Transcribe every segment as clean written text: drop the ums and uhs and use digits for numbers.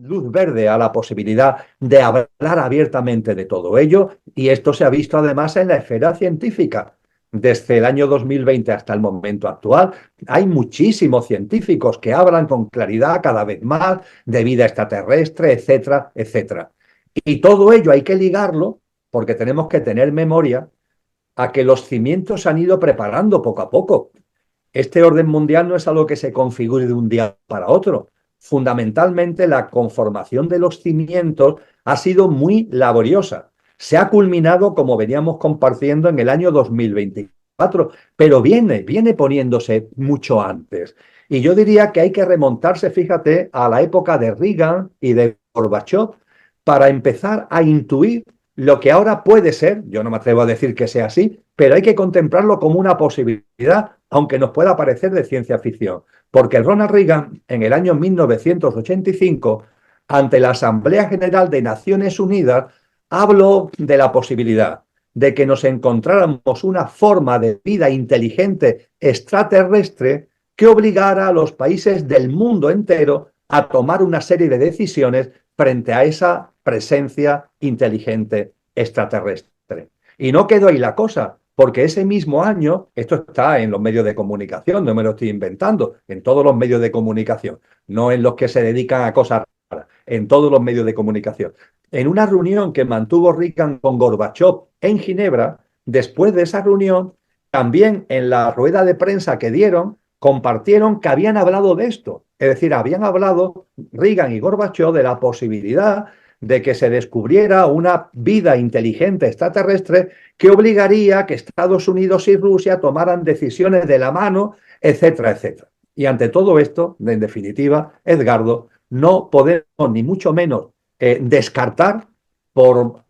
luz verde a la posibilidad de hablar abiertamente de todo ello, y esto se ha visto además en la esfera científica. Desde el año 2020 hasta el momento actual, hay muchísimos científicos que hablan con claridad cada vez más de vida extraterrestre, etcétera, etcétera. Y todo ello hay que ligarlo, porque tenemos que tener memoria, a que los cimientos se han ido preparando poco a poco. Este orden mundial no es algo que se configure de un día para otro. Fundamentalmente, la conformación de los cimientos ha sido muy laboriosa. Se ha culminado, como veníamos compartiendo, en el año 2024, pero viene poniéndose mucho antes. Y yo diría que hay que remontarse, fíjate, a la época de Reagan y de Gorbachev para empezar a intuir lo que ahora puede ser. Yo no me atrevo a decir que sea así, pero hay que contemplarlo como una posibilidad, aunque nos pueda parecer de ciencia ficción. Porque Ronald Reagan, en el año 1985, ante la Asamblea General de Naciones Unidas, habló de la posibilidad de que nos encontráramos una forma de vida inteligente extraterrestre que obligara a los países del mundo entero a tomar una serie de decisiones frente a esa presencia inteligente extraterrestre. Y no quedó ahí la cosa, porque ese mismo año, esto está en los medios de comunicación, no me lo estoy inventando, en todos los medios de comunicación, no en los que se dedican a cosas raras, en todos los medios de comunicación. En una reunión que mantuvo Reagan con Gorbachev en Ginebra, después de esa reunión, también en la rueda de prensa que dieron, compartieron que habían hablado de esto. Es decir, habían hablado Reagan y Gorbachev de la posibilidad de que se descubriera una vida inteligente extraterrestre que obligaría a que Estados Unidos y Rusia tomaran decisiones de la mano, etcétera, etcétera. Y ante todo esto, en definitiva, Edgardo, no podemos ni mucho menos descartar, por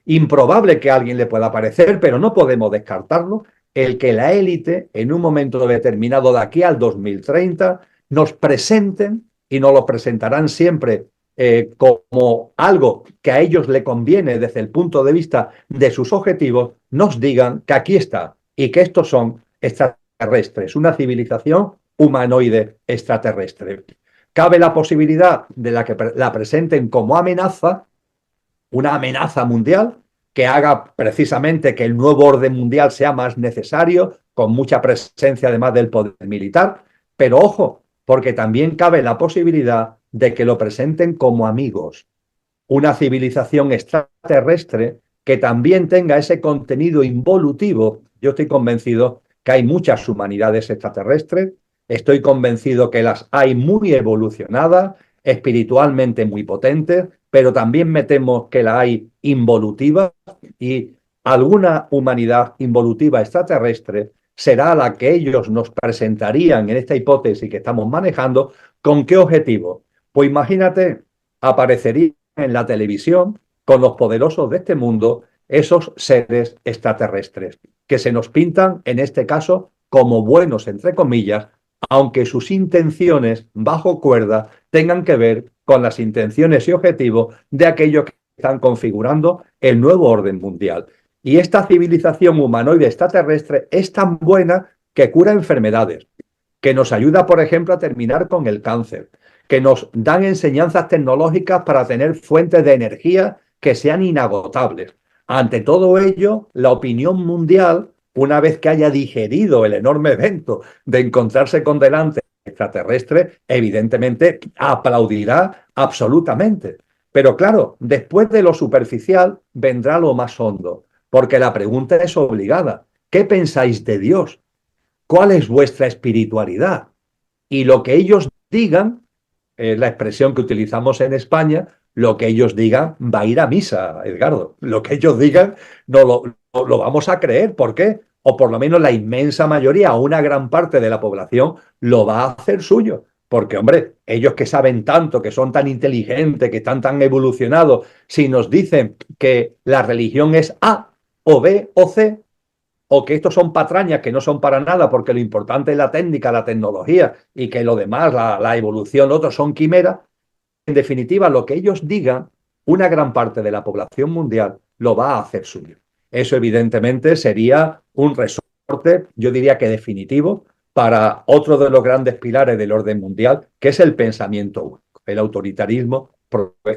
improbable que a alguien le pueda parecer, pero no podemos descartarlo, el que la élite, en un momento determinado de aquí al 2030, nos presenten, y nos lo presentarán siempre como algo que a ellos le conviene desde el punto de vista de sus objetivos, nos digan que aquí está y que estos son extraterrestres, una civilización humanoide extraterrestre. Cabe la posibilidad de que la presenten como amenaza, una amenaza mundial que haga precisamente que el nuevo orden mundial sea más necesario, con mucha presencia además del poder militar. Pero ojo, porque también cabe la posibilidad de que lo presenten como amigos, una civilización extraterrestre que también tenga ese contenido involutivo. Yo estoy convencido que hay muchas humanidades extraterrestres, estoy convencido que las hay muy evolucionadas, espiritualmente muy potentes, pero también me temo que la hay involutiva, y alguna humanidad involutiva extraterrestre será la que ellos nos presentarían en esta hipótesis que estamos manejando. ¿Con qué objetivo? Pues imagínate, aparecería en la televisión con los poderosos de este mundo esos seres extraterrestres que se nos pintan, en este caso, como buenos, entre comillas, aunque sus intenciones bajo cuerda tengan que ver con las intenciones y objetivos de aquellos que están configurando el nuevo orden mundial. Y esta civilización humanoide extraterrestre es tan buena que cura enfermedades, que nos ayuda, por ejemplo, a terminar con el cáncer, que nos dan enseñanzas tecnológicas para tener fuentes de energía que sean inagotables. Ante todo ello, la opinión mundial, una vez que haya digerido el enorme evento de encontrarse con delante extraterrestre, evidentemente aplaudirá absolutamente. Pero claro, después de lo superficial vendrá lo más hondo, porque la pregunta es obligada. ¿Qué pensáis de Dios? ¿Cuál es vuestra espiritualidad? Y lo que ellos digan, la expresión que utilizamos en España, lo que ellos digan va a ir a misa, Edgardo. Lo que ellos digan no lo vamos a creer. ¿Por qué? O por lo menos la inmensa mayoría, una gran parte de la población, lo va a hacer suyo. Porque, hombre, ellos que saben tanto, que son tan inteligentes, que están tan evolucionados, si nos dicen que la religión es A o B o C, o que estos son patrañas que no son para nada, porque lo importante es la técnica, la tecnología, y que lo demás, la evolución, otros son quimeras. En definitiva, lo que ellos digan, una gran parte de la población mundial lo va a hacer suyo. Eso evidentemente sería un resorte, yo diría que definitivo, para otro de los grandes pilares del orden mundial, que es el pensamiento único, el autoritarismo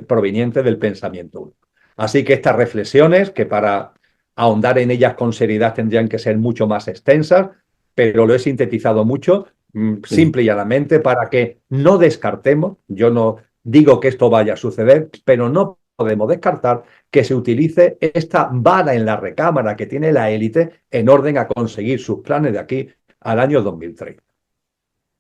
provenientes del pensamiento único. Así que estas reflexiones, que para ahondar en ellas con seriedad tendrían que ser mucho más extensas, pero lo he sintetizado mucho, Sí. simple y llanamente, para que no descartemos, yo no digo que esto vaya a suceder, pero no podemos descartar que se utilice esta vara en la recámara que tiene la élite en orden a conseguir sus planes de aquí al año 2030.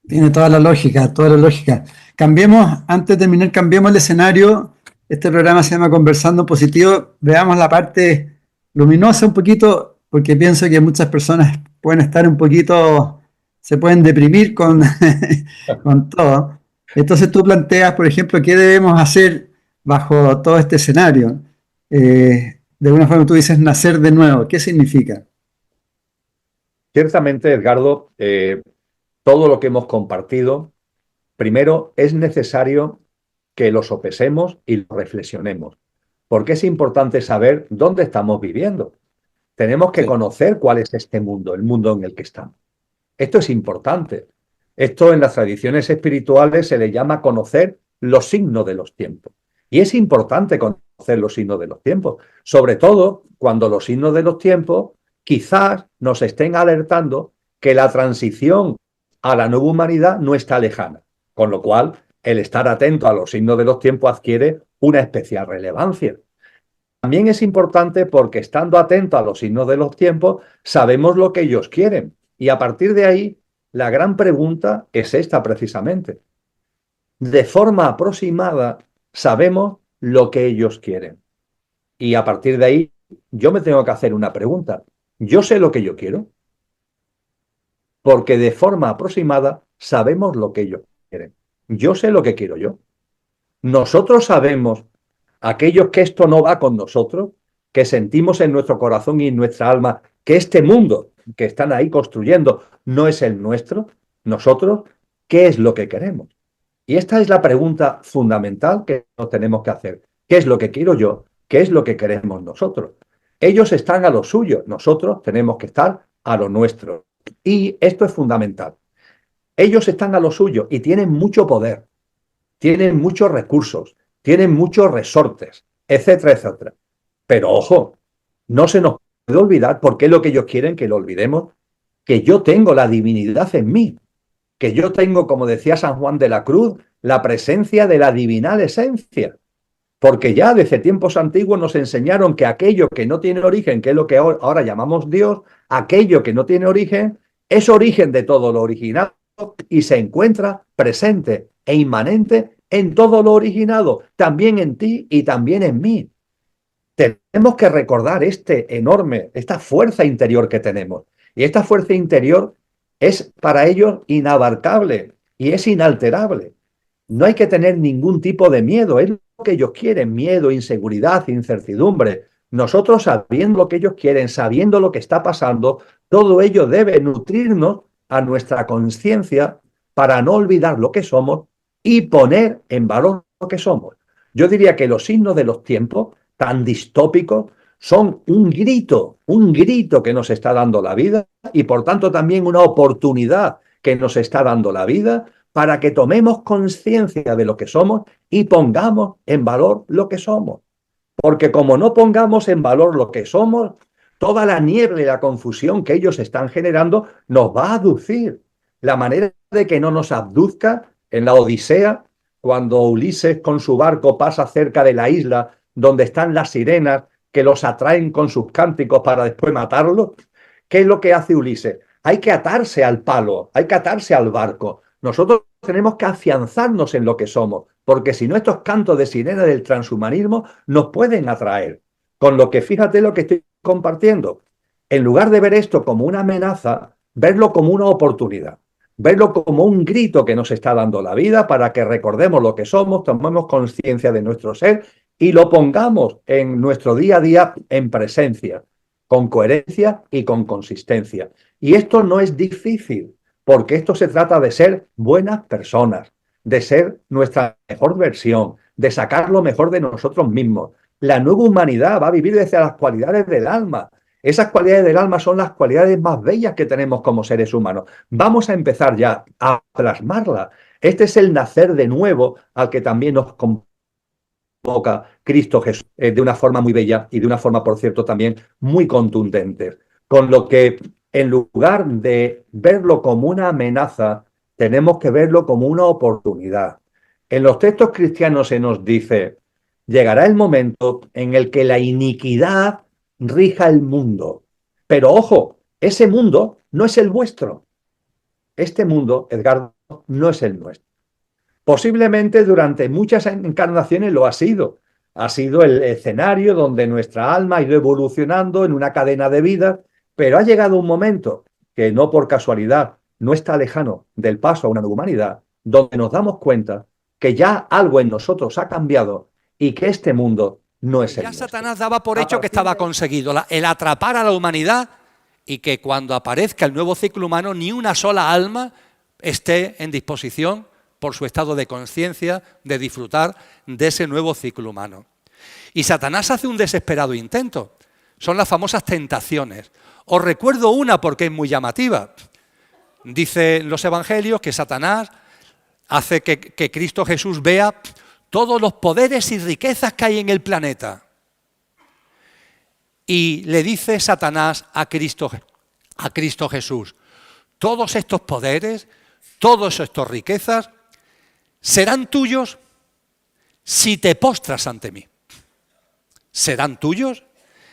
Tiene toda la lógica, toda la lógica. Cambiemos, antes de terminar, cambiemos el escenario. Este programa se llama Conversando en Positivo. Veamos la parte luminosa un poquito, porque pienso que muchas personas pueden estar un poquito, se pueden deprimir con, con todo. Entonces tú planteas, por ejemplo, qué debemos hacer bajo todo este escenario. De alguna forma tú dices nacer de nuevo. ¿Qué significa? Ciertamente, Edgardo, todo lo que hemos compartido, primero es necesario que lo sopesemos y lo reflexionemos, porque es importante saber dónde estamos viviendo. Tenemos que Sí. conocer cuál es este mundo, el mundo en el que estamos. Esto es importante. Esto en las tradiciones espirituales se le llama conocer los signos de los tiempos. Y es importante conocer los signos de los tiempos, sobre todo cuando los signos de los tiempos quizás nos estén alertando que la transición a la nueva humanidad no está lejana, con lo cual el estar atento a los signos de los tiempos adquiere una especial relevancia. También es importante porque estando atento a los signos de los tiempos, sabemos lo que ellos quieren. Y a partir de ahí, la gran pregunta es esta precisamente. De forma aproximada, sabemos lo que ellos quieren. Y a partir de ahí, yo me tengo que hacer una pregunta. ¿Yo sé lo que yo quiero? Porque de forma aproximada sabemos lo que ellos quieren. Yo sé lo que quiero yo. Nosotros sabemos, aquellos que esto no va con nosotros, que sentimos en nuestro corazón y en nuestra alma que este mundo que están ahí construyendo no es el nuestro, nosotros, ¿qué es lo que queremos? Y esta es la pregunta fundamental que nos tenemos que hacer. ¿Qué es lo que quiero yo? ¿Qué es lo que queremos nosotros? Ellos están a lo suyo, nosotros tenemos que estar a lo nuestro. Y esto es fundamental. Ellos están a lo suyo y tienen mucho poder, tienen muchos recursos, tienen muchos resortes, etcétera, etcétera. Pero ojo, no se nos puede olvidar, porque es lo que ellos quieren que lo olvidemos, que yo tengo la divinidad en mí, que yo tengo, como decía San Juan de la Cruz, la presencia de la divinal esencia. Porque ya desde tiempos antiguos nos enseñaron que aquello que no tiene origen, que es lo que ahora llamamos Dios, aquello que no tiene origen, es origen de todo lo originado y se encuentra presente e inmanente en todo lo originado, también en ti y también en mí. Tenemos que recordar esta fuerza interior que tenemos. Y esta fuerza interior es para ellos inabarcable y es inalterable. No hay que tener ningún tipo de miedo, es lo que ellos quieren, miedo, inseguridad, incertidumbre. Nosotros sabiendo lo que ellos quieren, sabiendo lo que está pasando, todo ello debe nutrirnos a nuestra conciencia para no olvidar lo que somos y poner en valor lo que somos. Yo diría que los signos de los tiempos tan distópicos son un grito que nos está dando la vida y por tanto también una oportunidad que nos está dando la vida para que tomemos conciencia de lo que somos y pongamos en valor lo que somos. Porque como no pongamos en valor lo que somos, toda la niebla y la confusión que ellos están generando nos va a aducir. La manera de que no nos abduzca en la Odisea, cuando Ulises con su barco pasa cerca de la isla donde están las sirenas que los atraen con sus cánticos para después matarlos, ¿qué es lo que hace Ulises? Hay que atarse al palo, hay que atarse al barco. Nosotros tenemos que afianzarnos en lo que somos, porque si no estos cantos de sirena del transhumanismo nos pueden atraer. Con lo que fíjate lo que estoy compartiendo. En lugar de ver esto como una amenaza, verlo como una oportunidad. Verlo como un grito que nos está dando la vida para que recordemos lo que somos, tomemos conciencia de nuestro ser y lo pongamos en nuestro día a día en presencia, con coherencia y con consistencia. Y esto no es difícil, porque esto se trata de ser buenas personas, de ser nuestra mejor versión, de sacar lo mejor de nosotros mismos. La nueva humanidad va a vivir desde las cualidades del alma. Esas cualidades del alma son las cualidades más bellas que tenemos como seres humanos. Vamos a empezar ya a plasmarlas. Este es el nacer de nuevo al que también nos boca Cristo Jesús de una forma muy bella y de una forma, por cierto, también muy contundente. Con lo que, en lugar de verlo como una amenaza, tenemos que verlo como una oportunidad. En los textos cristianos se nos dice, llegará el momento en el que la iniquidad rija el mundo. Pero ojo, ese mundo no es el vuestro. Este mundo, Edgardo, no es el nuestro. Posiblemente durante muchas encarnaciones lo ha sido. Ha sido el escenario donde nuestra alma ha ido evolucionando en una cadena de vida, pero ha llegado un momento que no por casualidad, no está lejano del paso a una nueva humanidad, donde nos damos cuenta que ya algo en nosotros ha cambiado y que este mundo no es el Ya nuestro. Satanás daba por hecho que estaba conseguido, el atrapar a la humanidad y que cuando aparezca el nuevo ciclo humano ni una sola alma esté en disposición, por su estado de conciencia, de disfrutar de ese nuevo ciclo humano. Y Satanás hace un desesperado intento. Son las famosas tentaciones. Os recuerdo una porque es muy llamativa. Dicen los evangelios que Satanás hace que Cristo Jesús vea todos los poderes y riquezas que hay en el planeta. Y le dice Satanás a Cristo Jesús, todos estos poderes, todas estas riquezas, serán tuyos si te postras ante mí. Serán tuyos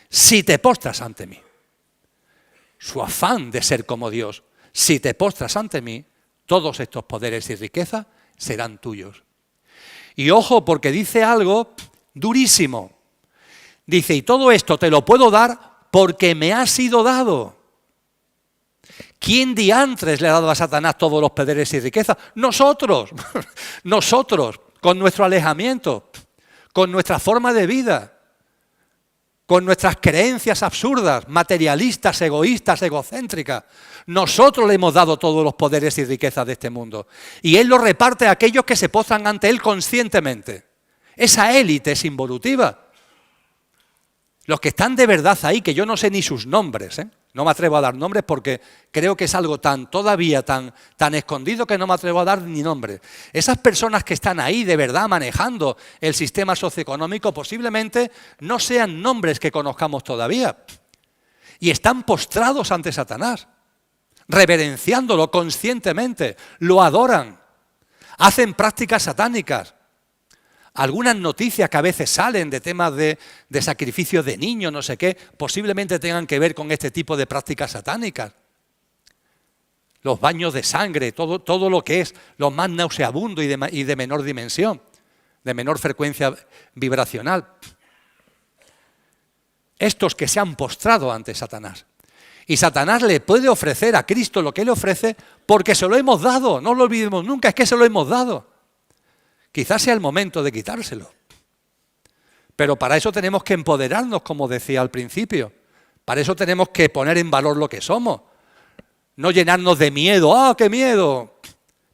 si te postras ante mí. Su afán de ser como Dios, si te postras ante mí, todos estos poderes y riquezas serán tuyos. Y ojo, porque dice algo durísimo. Dice, y todo esto te lo puedo dar porque me ha sido dado. ¿Quién diantres le ha dado a Satanás todos los poderes y riquezas? Nosotros, nosotros, con nuestro alejamiento, con nuestra forma de vida, con nuestras creencias absurdas, materialistas, egoístas, egocéntricas. Nosotros le hemos dado todos los poderes y riquezas de este mundo. Y Él los reparte a aquellos que se postran ante Él conscientemente. Esa élite es involutiva. Los que están de verdad ahí, que yo no sé ni sus nombres, no me atrevo a dar nombres porque creo que es algo todavía tan escondido que no me atrevo a dar ni nombres. Esas personas que están ahí de verdad manejando el sistema socioeconómico posiblemente no sean nombres que conozcamos todavía. Y están postrados ante Satanás, reverenciándolo conscientemente, lo adoran, hacen prácticas satánicas. Algunas noticias que a veces salen de temas de sacrificio de niños, no sé qué, posiblemente tengan que ver con este tipo de prácticas satánicas. Los baños de sangre, todo lo que es lo más nauseabundo y de menor dimensión, de menor frecuencia vibracional. Estos que se han postrado ante Satanás. Y Satanás le puede ofrecer a Cristo lo que Él ofrece porque se lo hemos dado, no lo olvidemos nunca, es que se lo hemos dado. Quizás sea el momento de quitárselo. Pero para eso tenemos que empoderarnos, como decía al principio. Para eso tenemos que poner en valor lo que somos. No llenarnos de miedo. ¡Ah, qué miedo!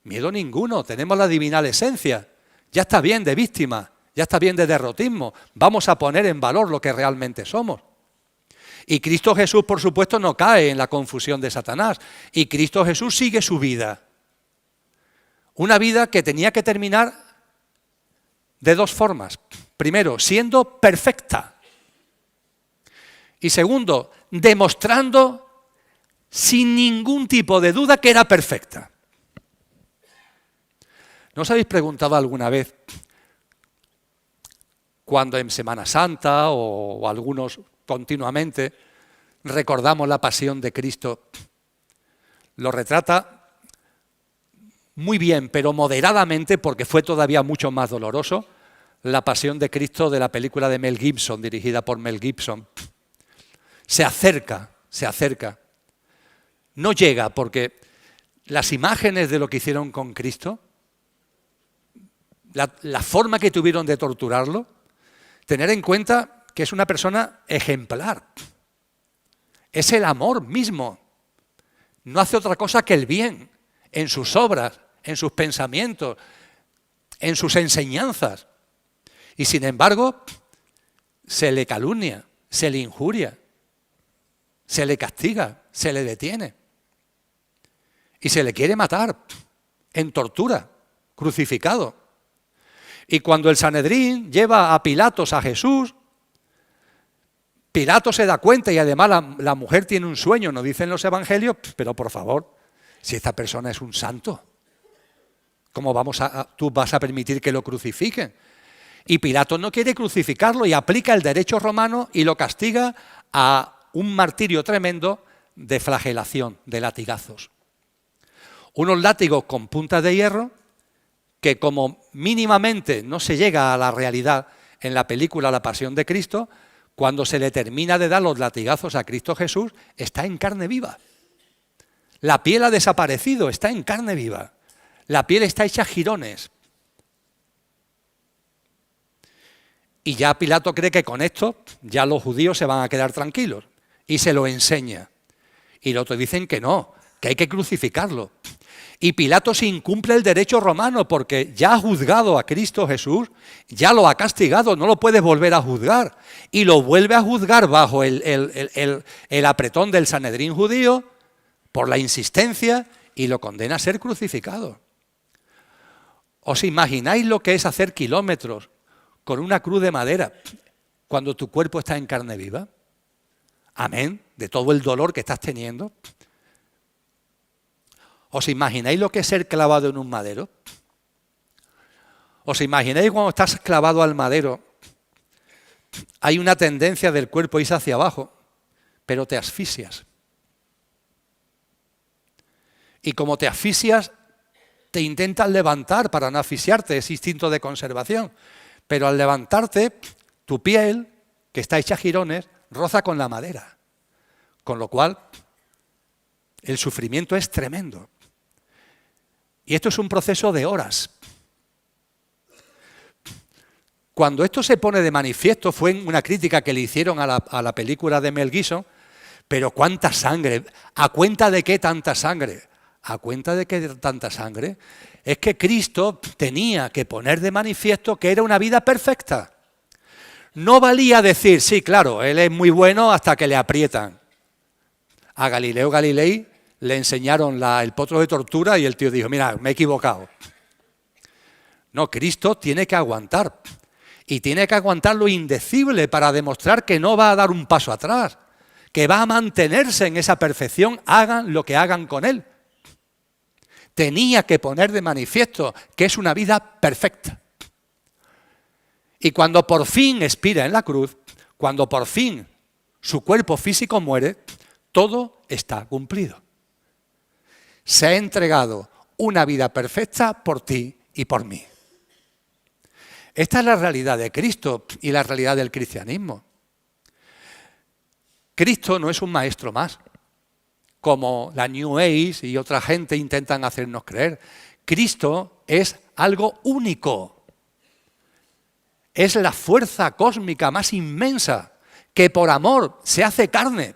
Miedo ninguno, tenemos la divinal esencia. Ya está bien de víctima, ya está bien de derrotismo. Vamos a poner en valor lo que realmente somos. Y Cristo Jesús, por supuesto, no cae en la confusión de Satanás. Y Cristo Jesús sigue su vida. Una vida que tenía que terminar de dos formas. Primero, siendo perfecta. Y segundo, demostrando sin ningún tipo de duda que era perfecta. ¿No os habéis preguntado alguna vez cuando en Semana Santa o algunos continuamente recordamos la pasión de Cristo? Lo retrata muy bien, pero moderadamente, porque fue todavía mucho más doloroso, la pasión de Cristo de la película de Mel Gibson, dirigida por Mel Gibson. Se acerca. No llega, porque las imágenes de lo que hicieron con Cristo, la forma que tuvieron de torturarlo, tener en cuenta que es una persona ejemplar. Es el amor mismo. No hace otra cosa que el bien en sus obras, en sus pensamientos, en sus enseñanzas. Y sin embargo, se le calumnia, se le injuria, se le castiga, se le detiene. Y se le quiere matar en tortura, crucificado. Y cuando el Sanedrín lleva a Pilatos a Jesús, Pilato se da cuenta y además la mujer tiene un sueño, nos dicen los evangelios, pero por favor, si esta persona es un santo, ¿cómo tú vas a permitir que lo crucifiquen? Y Pilato no quiere crucificarlo y aplica el derecho romano y lo castiga a un martirio tremendo de flagelación, de latigazos. Unos látigos con puntas de hierro que como mínimamente no se llega a la realidad en la película La Pasión de Cristo, cuando se le termina de dar los latigazos a Cristo Jesús, está en carne viva. La piel ha desaparecido, está en carne viva. La piel está hecha jirones. Y ya Pilato cree que con esto ya los judíos se van a quedar tranquilos. Y se lo enseña. Y los otros dicen que no, que hay que crucificarlo. Y Pilato se incumple el derecho romano porque ya ha juzgado a Cristo Jesús, ya lo ha castigado, no lo puede volver a juzgar. Y lo vuelve a juzgar bajo el apretón del Sanedrín judío por la insistencia y lo condena a ser crucificado. ¿Os imagináis lo que es hacer kilómetros con una cruz de madera cuando tu cuerpo está en carne viva? Amén, de todo el dolor que estás teniendo. ¿Os imagináis lo que es ser clavado en un madero? ¿Os imagináis cuando estás clavado al madero? Hay una tendencia del cuerpo a irse hacia abajo, pero te asfixias. Y como te asfixias, te intentas levantar para no asfixiarte, es instinto de conservación. Pero al levantarte, tu piel, que está hecha jirones, roza con la madera. Con lo cual, el sufrimiento es tremendo. Y esto es un proceso de horas. Cuando esto se pone de manifiesto, fue una crítica que le hicieron a la película de Mel Gibson, pero ¿cuánta sangre? ¿A cuenta de qué tanta sangre? ¿A cuenta de qué tanta sangre? Es que Cristo tenía que poner de manifiesto que era una vida perfecta. No valía decir, sí, claro, él es muy bueno hasta que le aprietan. A Galileo Galilei le enseñaron el potro de tortura y el tío dijo, mira, me he equivocado. No, Cristo tiene que aguantar. Y tiene que aguantar lo indecible para demostrar que no va a dar un paso atrás, que va a mantenerse en esa perfección, hagan lo que hagan con él. Tenía que poner de manifiesto que es una vida perfecta. Y cuando por fin expira en la cruz, cuando por fin su cuerpo físico muere, todo está cumplido. Se ha entregado una vida perfecta por ti y por mí. Esta es la realidad de Cristo y la realidad del cristianismo. Cristo no es un maestro más, como la New Age y otra gente intentan hacernos creer. Cristo es algo único. Es la fuerza cósmica más inmensa que por amor se hace carne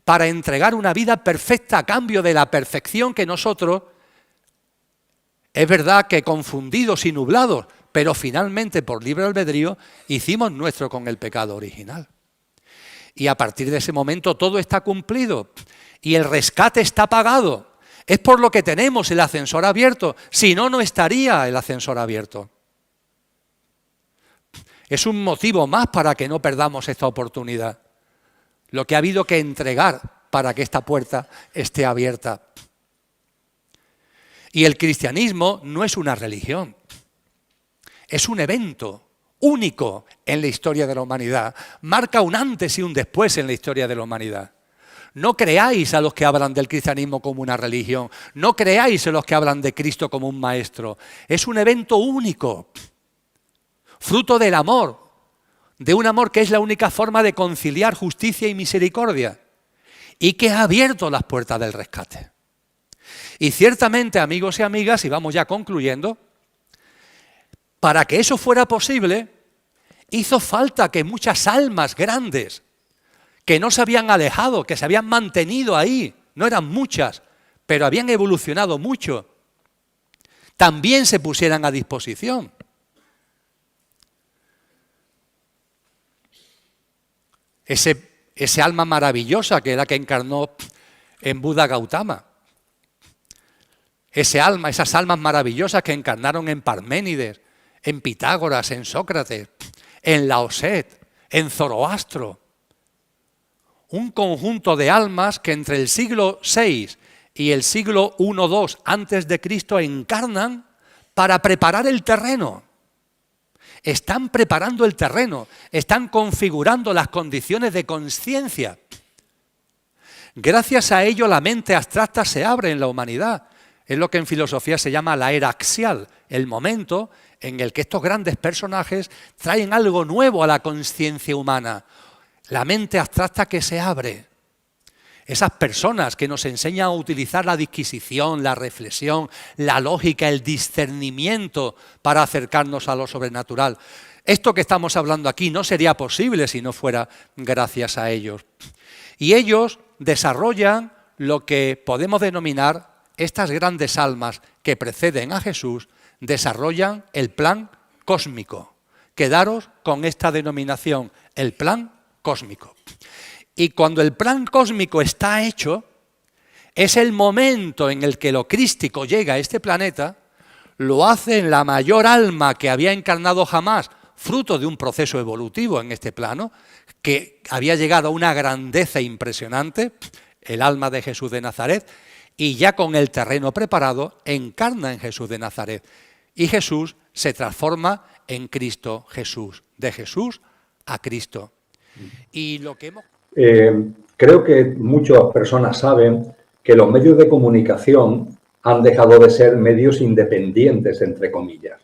para entregar una vida perfecta a cambio de la perfección que nosotros, es verdad que confundidos y nublados, pero finalmente por libre albedrío hicimos nuestro con el pecado original. Y a partir de ese momento todo está cumplido y el rescate está pagado. Es por lo que tenemos el ascensor abierto, si no, no estaría el ascensor abierto. Es un motivo más para que no perdamos esta oportunidad. Lo que ha habido que entregar para que esta puerta esté abierta. Y el cristianismo no es una religión, es un evento único en la historia de la humanidad. Marca un antes y un después en la historia de la humanidad. No creáis a los que hablan del cristianismo como una religión, no creáis a los que hablan de Cristo como un maestro. Es un evento único, fruto del amor, de un amor que es la única forma de conciliar justicia y misericordia y que ha abierto las puertas del rescate. Y ciertamente, amigos y amigas, y vamos ya concluyendo, para que eso fuera posible, hizo falta que muchas almas grandes, que no se habían alejado, que se habían mantenido ahí, no eran muchas, pero habían evolucionado mucho, también se pusieran a disposición. Ese alma maravillosa que es la que encarnó en Buda Gautama. Esas almas maravillosas que encarnaron en Parménides, en Pitágoras, en Sócrates, en Laoset, en Zoroastro. Un conjunto de almas que entre el siglo VI y el siglo I-II antes de Cristo encarnan para preparar el terreno. Están preparando el terreno, están configurando las condiciones de conciencia. Gracias a ello la mente abstracta se abre en la humanidad. Es lo que en filosofía se llama la era axial, el momento en el que estos grandes personajes traen algo nuevo a la conciencia humana. La mente abstracta que se abre. Esas personas que nos enseñan a utilizar la disquisición, la reflexión, la lógica, el discernimiento para acercarnos a lo sobrenatural. Esto que estamos hablando aquí no sería posible si no fuera gracias a ellos. Y ellos desarrollan lo que podemos denominar estas grandes almas que preceden a Jesús, desarrollan el plan cósmico. Quedaros con esta denominación, el plan cósmico. Y cuando el plan cósmico está hecho, es el momento en el que lo crístico llega a este planeta, lo hace en la mayor alma que había encarnado jamás, fruto de un proceso evolutivo en este plano, que había llegado a una grandeza impresionante, el alma de Jesús de Nazaret, y ya con el terreno preparado, encarna en Jesús de Nazaret. Y Jesús se transforma en Cristo Jesús, de Jesús a Cristo. Y lo que hemos... Creo que muchas personas saben que los medios de comunicación han dejado de ser medios independientes, entre comillas.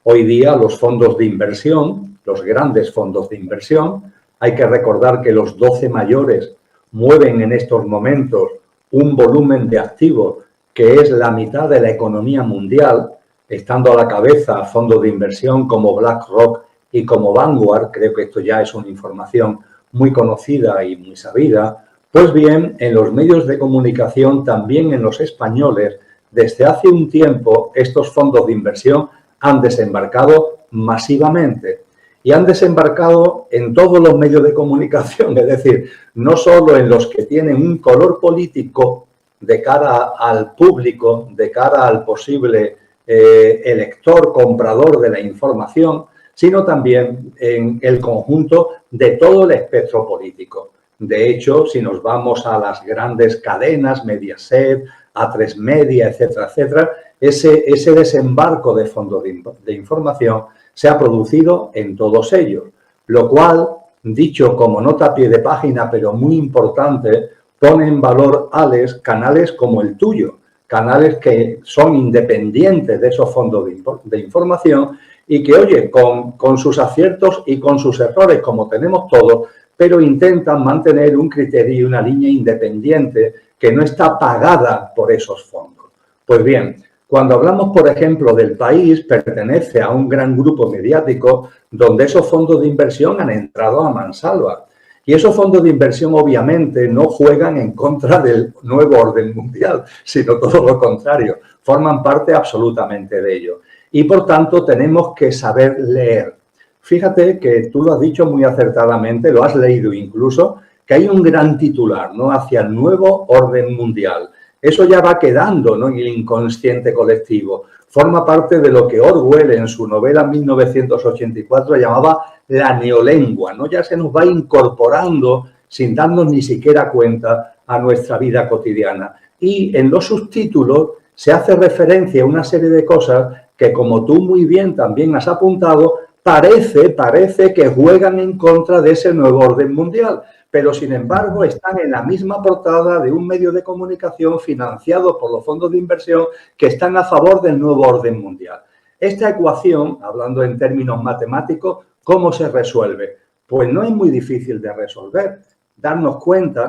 Hoy día los fondos de inversión, los grandes fondos de inversión, hay que recordar que los 12 mayores mueven en estos momentos un volumen de activos que es la mitad de la economía mundial, estando a la cabeza fondos de inversión como BlackRock y como Vanguard. Creo que esto ya es una información muy conocida y muy sabida. Pues bien, en los medios de comunicación, también en los españoles, desde hace un tiempo estos fondos de inversión han desembarcado masivamente y han desembarcado en todos los medios de comunicación, es decir, no solo en los que tienen un color político de cara al público, de cara al posible elector, comprador de la información, sino también en el conjunto de todo el espectro político. De hecho, si nos vamos a las grandes cadenas, Mediaset, A3 Media, etcétera, etcétera, ese desembarco de fondos de información se ha producido en todos ellos, lo cual, dicho como nota a pie de página, pero muy importante, pone en valor, Alex, canales como el tuyo, canales que son independientes de esos fondos de información y que, oye, con sus aciertos y con sus errores, como tenemos todos, pero intentan mantener un criterio y una línea independiente que no está pagada por esos fondos. Pues bien, cuando hablamos, por ejemplo, del País, pertenece a un gran grupo mediático donde esos fondos de inversión han entrado a mansalva. Y esos fondos de inversión, obviamente, no juegan en contra del nuevo orden mundial, sino todo lo contrario, forman parte absolutamente de ello. Y, por tanto, tenemos que saber leer. Fíjate que tú lo has dicho muy acertadamente, lo has leído incluso, que hay un gran titular, ¿no?, hacia el nuevo orden mundial. Eso ya va quedando, ¿no?, en el inconsciente colectivo. Forma parte de lo que Orwell en su novela 1984 llamaba la neolengua, ¿no? Ya se nos va incorporando sin darnos ni siquiera cuenta a nuestra vida cotidiana. Y en los subtítulos se hace referencia a una serie de cosas que, como tú muy bien también has apuntado, parece que juegan en contra de ese nuevo orden mundial, pero sin embargo están en la misma portada de un medio de comunicación financiado por los fondos de inversión que están a favor del nuevo orden mundial. Esta ecuación, hablando en términos matemáticos, ¿cómo se resuelve? Pues no es muy difícil de resolver.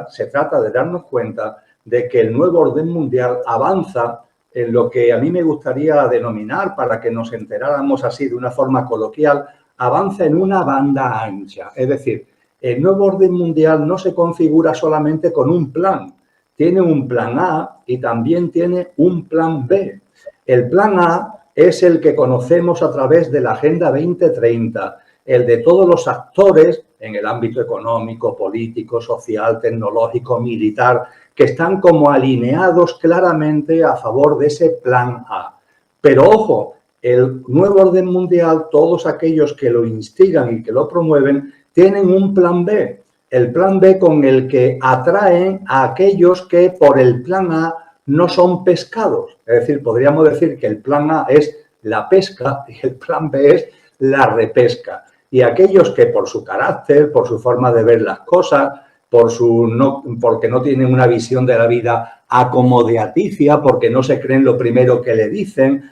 Se trata de darnos cuenta de que el nuevo orden mundial avanza en lo que a mí me gustaría denominar, para que nos enteráramos así de una forma coloquial, avanza en una banda ancha. Es decir, el nuevo orden mundial no se configura solamente con un plan. Tiene un plan A y también tiene un plan B. El plan A es el que conocemos a través de la Agenda 2030, el de todos los actores en el ámbito económico, político, social, tecnológico, militar, que están como alineados claramente a favor de ese plan A. Pero ojo, el nuevo orden mundial, todos aquellos que lo instigan y que lo promueven, tienen un plan B. El plan B con el que atraen a aquellos que por el plan A no son pescados. Es decir, podríamos decir que el plan A es la pesca y el plan B es la repesca. Y aquellos que por su carácter, por su forma de ver las cosas, porque no tienen una visión de la vida acomodaticia, porque no se creen lo primero que le dicen,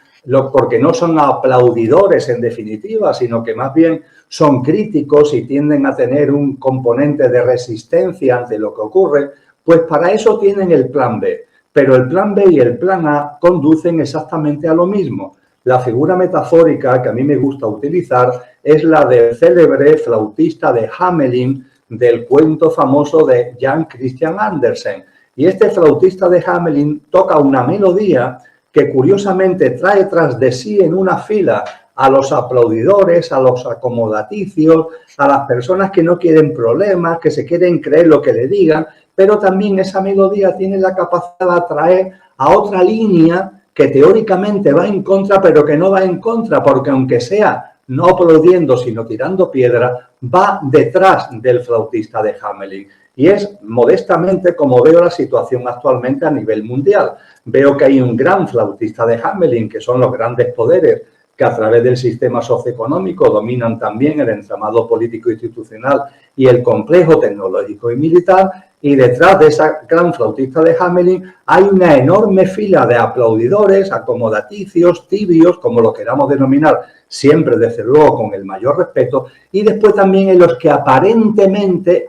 porque no son aplaudidores en definitiva, sino que más bien son críticos y tienden a tener un componente de resistencia ante lo que ocurre, pues para eso tienen el plan B. Pero el plan B y el plan A conducen exactamente a lo mismo. La figura metafórica que a mí me gusta utilizar es la del célebre flautista de Hamelin, del cuento famoso de Jan Christian Andersen. Y este flautista de Hamelin toca una melodía que curiosamente trae tras de sí en una fila a los aplaudidores, a los acomodaticios, a las personas que no quieren problemas, que se quieren creer lo que le digan, pero también esa melodía tiene la capacidad de atraer a otra línea que teóricamente va en contra, pero que no va en contra, porque aunque sea no aplaudiendo, sino tirando piedra, va detrás del flautista de Hamelin. Y es modestamente como veo la situación actualmente a nivel mundial. Veo que hay un gran flautista de Hamelin, que son los grandes poderes que a través del sistema socioeconómico dominan también el entramado político institucional y el complejo tecnológico y militar, y detrás de esa gran flautista de Hamelin hay una enorme fila de aplaudidores, acomodaticios, tibios, como lo queramos denominar, siempre desde luego con el mayor respeto, y después también en los que aparentemente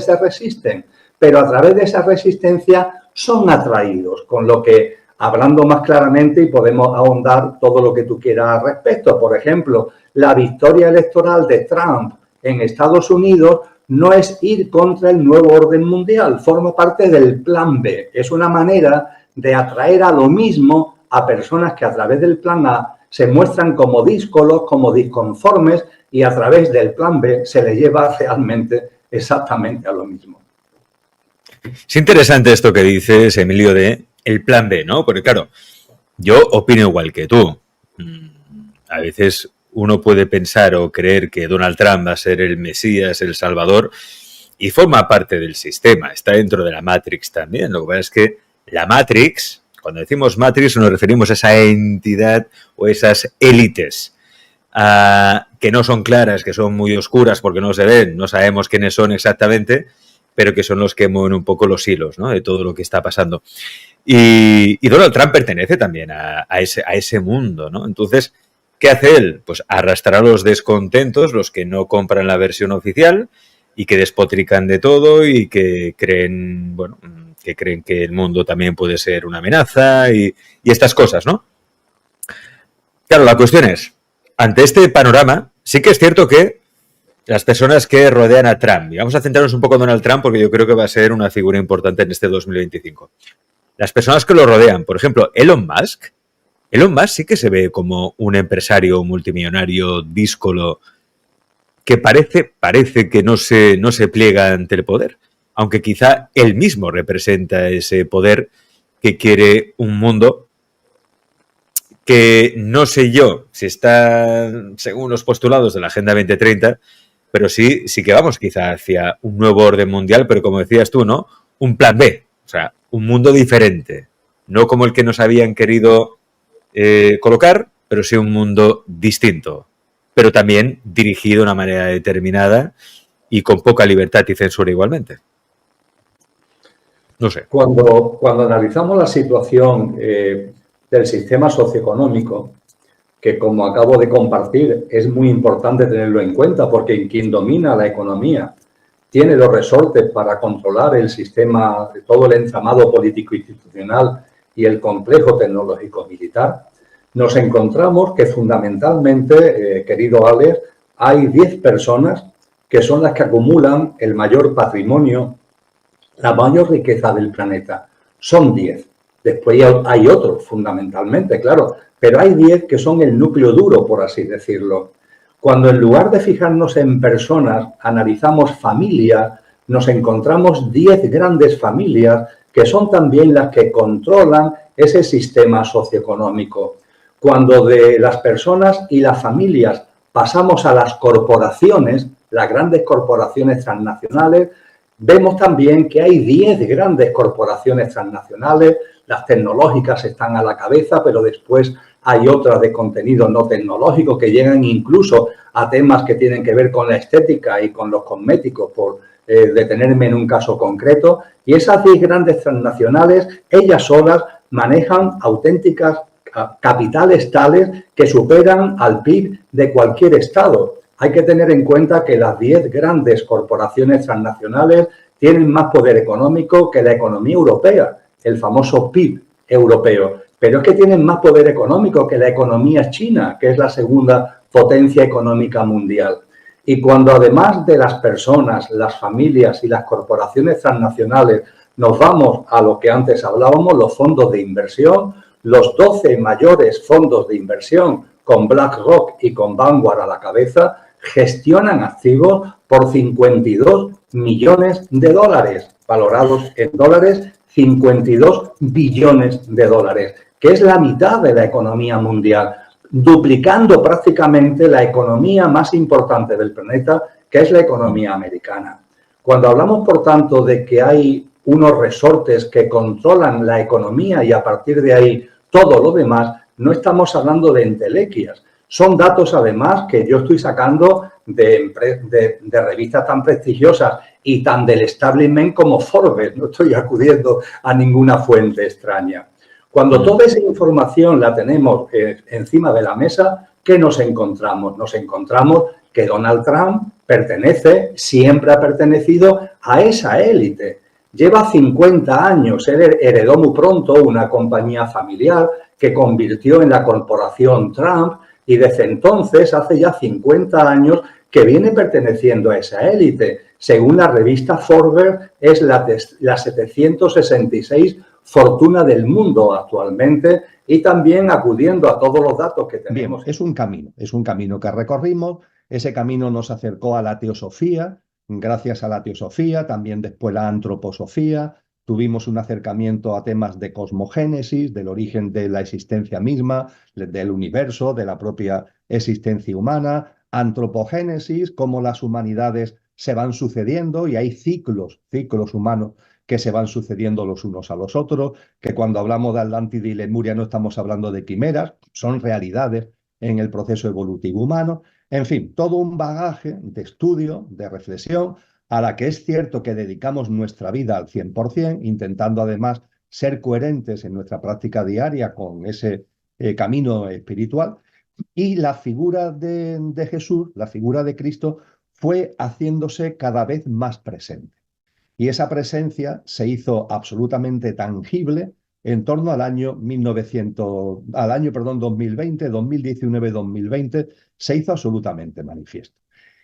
se resisten, pero a través de esa resistencia son atraídos, con lo que, hablando más claramente, y podemos ahondar todo lo que tú quieras al respecto, por ejemplo, la victoria electoral de Trump en Estados Unidos no es ir contra el nuevo orden mundial, forma parte del plan B. Es una manera de atraer a lo mismo a personas que a través del plan A se muestran como díscolos, como disconformes, y a través del plan B se les lleva realmente exactamente a lo mismo. Es interesante esto que dices, Emilio, de el plan B, ¿no? Porque claro, yo opino igual que tú. A veces uno puede pensar o creer que Donald Trump va a ser el Mesías, el Salvador, y forma parte del sistema, está dentro de la Matrix también. Lo que pasa es que la Matrix, cuando decimos Matrix nos referimos a esa entidad o esas élites que no son claras, que son muy oscuras porque no se ven, no sabemos quiénes son exactamente, pero que son los que mueven un poco los hilos, ¿no?, de todo lo que está pasando. Y Donald Trump pertenece también a ese mundo, ¿no? Entonces, ¿qué hace él? Pues arrastrar a los descontentos, los que no compran la versión oficial y que despotrican de todo y que creen, bueno, que el mundo también puede ser una amenaza y estas cosas, ¿no? Claro, la cuestión es, ante este panorama, sí que es cierto que las personas que rodean a Trump, y vamos a centrarnos un poco en Donald Trump porque yo creo que va a ser una figura importante en este 2025. Las personas que lo rodean, por ejemplo, Elon Musk sí que se ve como un empresario multimillonario díscolo que parece que no se pliega ante el poder, aunque quizá él mismo representa ese poder que quiere un mundo que no sé yo si está según los postulados de la Agenda 2030, pero sí que vamos quizá hacia un nuevo orden mundial, pero como decías tú, ¿no?, un plan B, o sea, un mundo diferente, no como el que nos habían querido colocar, pero sí un mundo distinto, pero también dirigido de una manera determinada y con poca libertad y censura igualmente. No sé. Cuando analizamos la situación del sistema socioeconómico, que como acabo de compartir es muy importante tenerlo en cuenta porque quien domina la economía tiene los resortes para controlar el sistema, todo el entramado político-institucional y el complejo tecnológico-militar, nos encontramos que fundamentalmente, querido Alex, hay 10 personas que son las que acumulan el mayor patrimonio, la mayor riqueza del planeta. Son 10. Después hay otros, fundamentalmente, claro, pero hay 10 que son el núcleo duro, por así decirlo. Cuando en lugar de fijarnos en personas, analizamos familias, nos encontramos 10 grandes familias que son también las que controlan ese sistema socioeconómico. Cuando de las personas y las familias pasamos a las corporaciones, las grandes corporaciones transnacionales, vemos también que hay 10 grandes corporaciones transnacionales. Las tecnológicas están a la cabeza, pero después hay otras de contenido no tecnológico que llegan incluso a temas que tienen que ver con la estética y con los cosméticos, por detenerme en un caso concreto. Y esas 10 grandes transnacionales, ellas solas manejan auténticas capitales tales que superan al PIB de cualquier estado. Hay que tener en cuenta que las 10 grandes corporaciones transnacionales tienen más poder económico que la economía europea, el famoso PIB europeo. Pero es que tienen más poder económico que la economía china, que es la segunda potencia económica mundial. Y cuando además de las personas, las familias y las corporaciones transnacionales nos vamos a lo que antes hablábamos, los fondos de inversión, los 12 mayores fondos de inversión con BlackRock y con Vanguard a la cabeza, gestionan activos por 52 millones de dólares, valorados en dólares, 52 billones de dólares, que es la mitad de la economía mundial, duplicando prácticamente la economía más importante del planeta, que es la economía americana. Cuando hablamos, por tanto, de que hay unos resortes que controlan la economía y a partir de ahí todo lo demás, no estamos hablando de entelequias. Son datos, además, que yo estoy sacando de revistas tan prestigiosas y tan del establishment como Forbes. No estoy acudiendo a ninguna fuente extraña. Cuando toda esa información la tenemos encima de la mesa, ¿qué nos encontramos? Nos encontramos que Donald Trump siempre ha pertenecido a esa élite. Lleva 50 años, él heredó muy pronto una compañía familiar que convirtió en la corporación Trump y desde entonces, hace ya 50 años, que viene perteneciendo a esa élite. Según la revista Forbes, es la 766 fortuna del mundo actualmente y también acudiendo a todos los datos que tenemos. Bien, es un camino que recorrimos, ese camino nos acercó a la teosofía, gracias a la teosofía, también después la antroposofía, tuvimos un acercamiento a temas de cosmogénesis, del origen de la existencia misma, del universo, de la propia existencia humana, antropogénesis, cómo las humanidades se van sucediendo y hay ciclos humanos que se van sucediendo los unos a los otros, que cuando hablamos de Atlántida y Lemuria no estamos hablando de quimeras, son realidades en el proceso evolutivo humano. En fin, todo un bagaje de estudio, de reflexión, a la que es cierto que dedicamos nuestra vida al 100%, intentando además ser coherentes en nuestra práctica diaria con ese camino espiritual. Y la figura de Jesús, la figura de Cristo, fue haciéndose cada vez más presente. Y esa presencia se hizo absolutamente tangible en torno al año 2020, 2019, 2020, se hizo absolutamente manifiesto.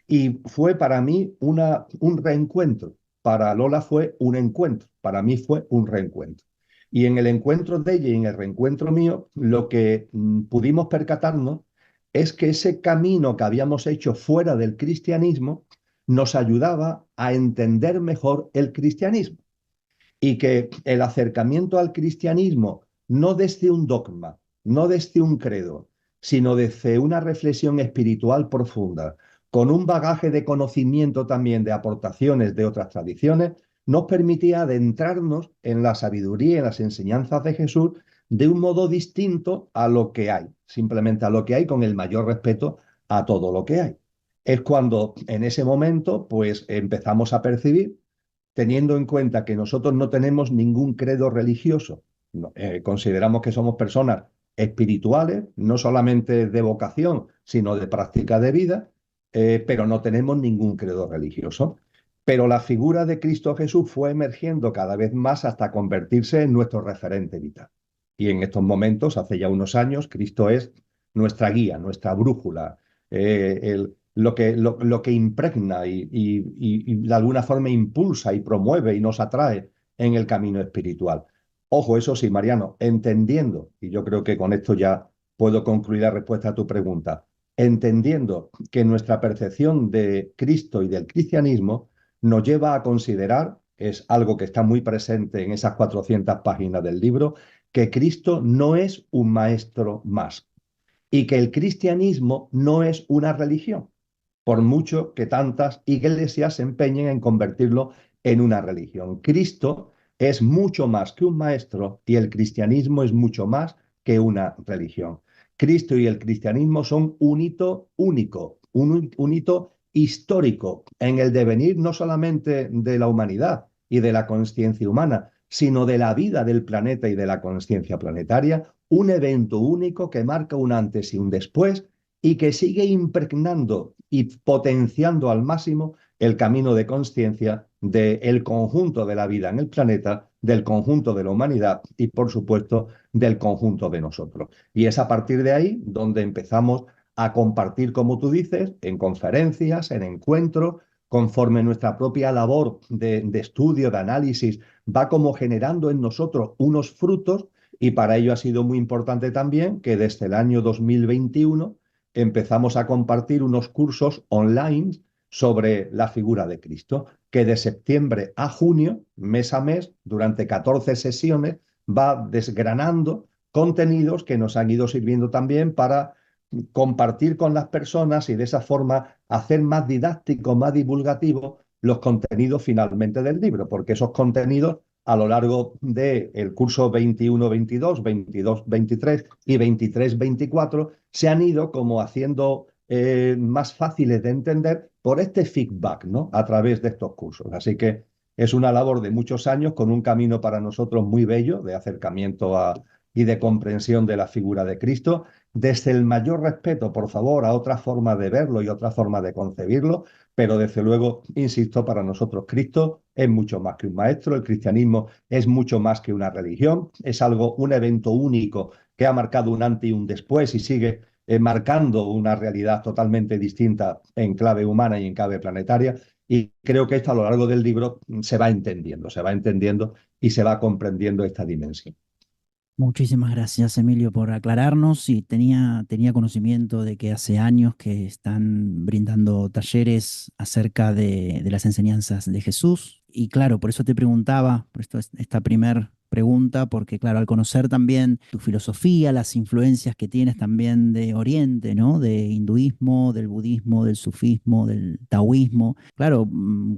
Y fue para mí un reencuentro. Para Lola fue un encuentro, para mí fue un reencuentro. Y en el encuentro de ella y en el reencuentro mío, lo que pudimos percatarnos es que ese camino que habíamos hecho fuera del cristianismo nos ayudaba a entender mejor el cristianismo. Y que el acercamiento al cristianismo, no desde un dogma, no desde un credo, sino desde una reflexión espiritual profunda, con un bagaje de conocimiento también de aportaciones de otras tradiciones, nos permitía adentrarnos en la sabiduría y en las enseñanzas de Jesús de un modo distinto a lo que hay, simplemente a lo que hay con el mayor respeto a todo lo que hay. Es cuando en ese momento pues empezamos a percibir, teniendo en cuenta que nosotros no tenemos ningún credo religioso, consideramos que somos personas espirituales, no solamente de vocación, sino de práctica de vida, pero no tenemos ningún credo religioso. Pero la figura de Cristo Jesús fue emergiendo cada vez más hasta convertirse en nuestro referente vital. Y en estos momentos, hace ya unos años, Cristo es nuestra guía, nuestra brújula, lo que impregna y de alguna forma impulsa y promueve y nos atrae en el camino espiritual. Ojo, eso sí, Mariano, entendiendo, y yo creo que con esto ya puedo concluir la respuesta a tu pregunta, entendiendo que nuestra percepción de Cristo y del cristianismo nos lleva a considerar, es algo que está muy presente en esas 400 páginas del libro, que Cristo no es un maestro más. y que el cristianismo no es una religión, por mucho que tantas iglesias se empeñen en convertirlo en una religión. Cristo es mucho más que un maestro y el cristianismo es mucho más que una religión. Cristo y el cristianismo son un hito único, un hito histórico en el devenir no solamente de la humanidad y de la conciencia humana, sino de la vida del planeta y de la conciencia planetaria, un evento único que marca un antes y un después y que sigue impregnando y potenciando al máximo el camino de conciencia del conjunto de la vida en el planeta, del conjunto de la humanidad y, por supuesto, del conjunto de nosotros. Y es a partir de ahí donde empezamos a compartir, como tú dices, en conferencias, en encuentros, conforme nuestra propia labor de estudio, de análisis, va como generando en nosotros unos frutos, y para ello ha sido muy importante también que desde el año 2021 empezamos a compartir unos cursos online sobre la figura de Cristo, que de septiembre a junio, mes a mes, durante 14 sesiones, va desgranando contenidos que nos han ido sirviendo también para compartir con las personas y de esa forma hacer más didáctico, más divulgativo los contenidos finalmente del libro, porque esos contenidos a lo largo del curso 21-22, 22-23 y 23-24 se han ido como haciendo más fáciles de entender por este feedback, ¿no? A través de estos cursos. Así que es una labor de muchos años con un camino para nosotros muy bello de acercamiento y de comprensión de la figura de Cristo, desde el mayor respeto, por favor, a otra forma de verlo y otra forma de concebirlo, pero desde luego, insisto, para nosotros Cristo es mucho más que un maestro, el cristianismo es mucho más que una religión, es algo, un evento único que ha marcado un antes y un después y sigue marcando una realidad totalmente distinta en clave humana y en clave planetaria. Y creo que esto a lo largo del libro se va entendiendo y se va comprendiendo esta dimensión. Muchísimas gracias, Emilio, por aclararnos. Sí, tenía conocimiento de que hace años que están brindando talleres acerca de las enseñanzas de Jesús. Y claro, por eso te preguntaba, por esta primer pregunta, porque claro, al conocer también tu filosofía, las influencias que tienes también de Oriente, ¿no? De hinduismo, del budismo, del sufismo, del taoísmo, claro,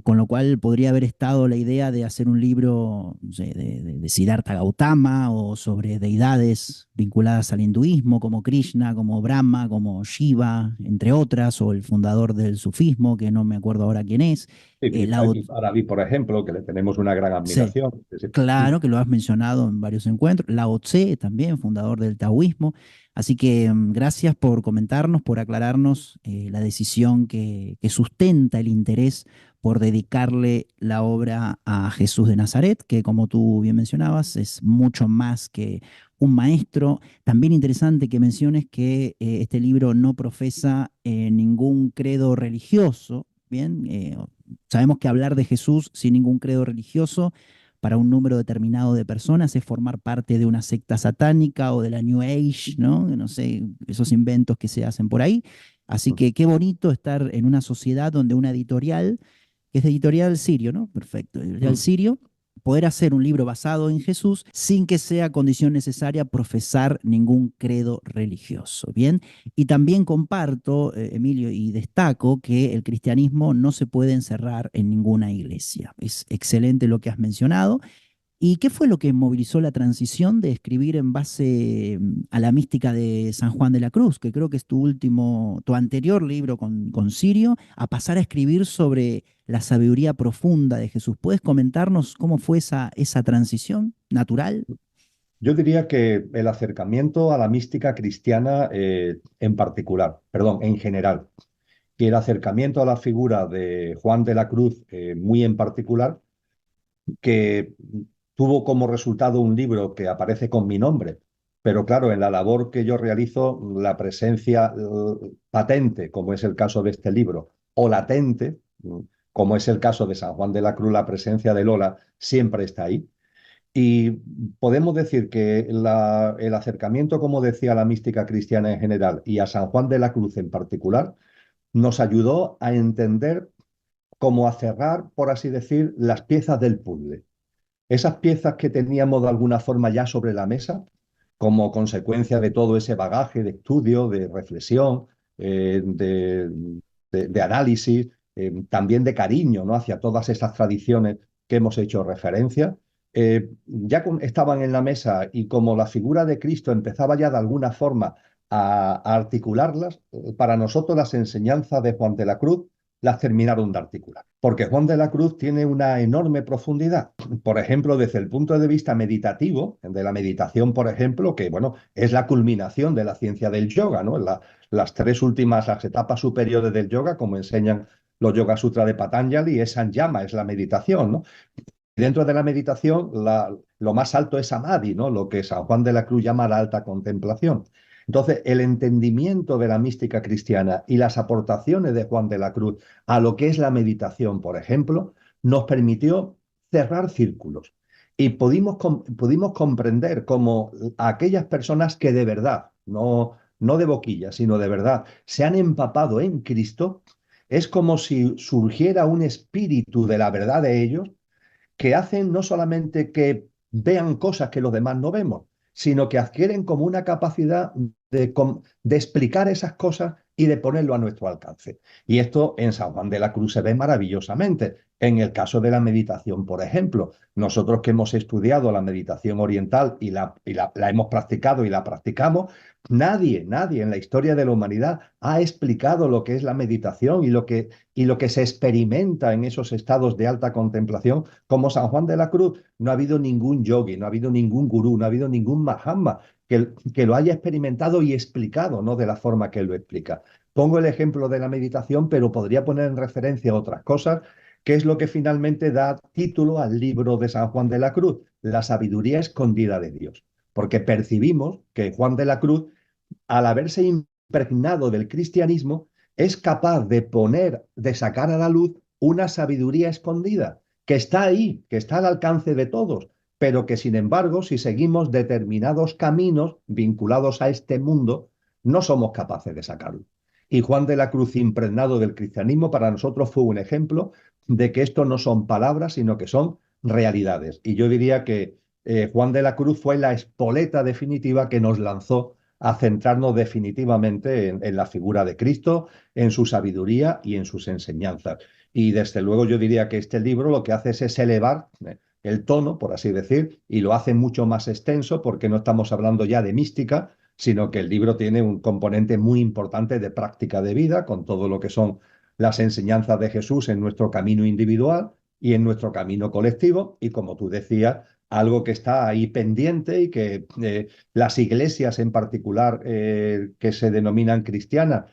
con lo cual podría haber estado la idea de hacer un libro, no sé, de Siddhartha Gautama o sobre deidades vinculadas al hinduismo, como Krishna, como Brahma, como Shiva, entre otras, o el fundador del sufismo, que no me acuerdo ahora quién es. Sí, Lao, Arabi, por ejemplo, que le tenemos una gran sí, admiración. claro que lo has mencionado en varios encuentros. Lao Tse, también fundador del taoísmo. Así que gracias por comentarnos, por aclararnos la decisión que sustenta el interés por dedicarle la obra a Jesús de Nazaret, que como tú bien mencionabas, es mucho más que un maestro. También interesante que menciones que este libro no profesa ningún credo religioso. Bien, sabemos que hablar de Jesús sin ningún credo religioso para un número determinado de personas es formar parte de una secta satánica o de la New Age, ¿no? No sé, esos inventos que se hacen por ahí. Así que qué bonito estar en una sociedad donde una editorial, que es de editorial Sirio, ¿no? Perfecto, editorial Sirio, poder hacer un libro basado en Jesús sin que sea condición necesaria profesar ningún credo religioso, ¿bien? Y también comparto, Emilio, y destaco que el cristianismo no se puede encerrar en ninguna iglesia. Es excelente lo que has mencionado. ¿Y qué fue lo que movilizó la transición de escribir en base a la mística de San Juan de la Cruz, que creo que es tu anterior libro con Sirio, a pasar a escribir sobre la sabiduría profunda de Jesús? ¿Puedes comentarnos cómo fue esa transición natural? Yo diría que el acercamiento a la mística cristiana en particular, perdón, en general, que el acercamiento a la figura de Juan de la Cruz muy en particular, que tuvo como resultado un libro que aparece con mi nombre, pero claro, en la labor que yo realizo, la presencia patente, como es el caso de este libro, o latente, como es el caso de San Juan de la Cruz, la presencia de Lola siempre está ahí. Y podemos decir que el acercamiento, como decía, a la mística cristiana en general y a San Juan de la Cruz en particular, nos ayudó a entender cómo a cerrar, por así decir, las piezas del puzzle. Esas piezas que teníamos de alguna forma ya sobre la mesa, como consecuencia de todo ese bagaje de estudio, de reflexión, de análisis, también de cariño, ¿no?, hacia todas esas tradiciones que hemos hecho referencia, ya estaban en la mesa y como la figura de Cristo empezaba ya de alguna forma a articularlas, para nosotros las enseñanzas de Juan de la Cruz las terminaron de articular. Porque Juan de la Cruz tiene una enorme profundidad. Por ejemplo, desde el punto de vista meditativo, de la meditación, por ejemplo, que bueno, es la culminación de la ciencia del yoga, ¿no? Las etapas superiores del yoga, como enseñan los Yoga Sutras de Patanjali, es Sanyama, es la meditación, ¿no? Dentro de la meditación, lo más alto es Samadhi, ¿no?, lo que San Juan de la Cruz llama la alta contemplación. Entonces, el entendimiento de la mística cristiana y las aportaciones de Juan de la Cruz a lo que es la meditación, por ejemplo, nos permitió cerrar círculos. Y pudimos comprender cómo aquellas personas que de verdad, no de boquilla, sino de verdad, se han empapado en Cristo, es como si surgiera un espíritu de la verdad de ellos, que hacen no solamente que vean cosas que los demás no vemos, sino que adquieren como una capacidad de explicar esas cosas y de ponerlo a nuestro alcance. Y esto en San Juan de la Cruz se ve maravillosamente. En el caso de la meditación, por ejemplo, nosotros que hemos estudiado la meditación oriental y la hemos practicado y la practicamos, nadie en la historia de la humanidad ha explicado lo que es la meditación y lo que se experimenta en esos estados de alta contemplación como San Juan de la Cruz. No ha habido ningún yogi, no ha habido ningún gurú, no ha habido ningún Mahatma que lo haya experimentado y explicado, ¿no?, de la forma que él lo explica. Pongo el ejemplo de la meditación, pero podría poner en referencia otras cosas, que es lo que finalmente da título al libro de San Juan de la Cruz, La sabiduría escondida de Dios. Porque percibimos que Juan de la Cruz, al haberse impregnado del cristianismo, es capaz de sacar a la luz una sabiduría escondida, que está ahí, que está al alcance de todos, pero que sin embargo, si seguimos determinados caminos vinculados a este mundo, no somos capaces de sacarlo. Y Juan de la Cruz, impregnado del cristianismo, para nosotros fue un ejemplo de que esto no son palabras, sino que son realidades. Y yo diría que Juan de la Cruz fue la espoleta definitiva que nos lanzó a centrarnos definitivamente en la figura de Cristo, en su sabiduría y en sus enseñanzas. Y desde luego yo diría que este libro lo que hace es elevar el tono, por así decir, y lo hace mucho más extenso porque no estamos hablando ya de mística, sino que el libro tiene un componente muy importante de práctica de vida, con todo lo que son las enseñanzas de Jesús en nuestro camino individual y en nuestro camino colectivo, y como tú decías, algo que está ahí pendiente y que las iglesias en particular que se denominan cristianas,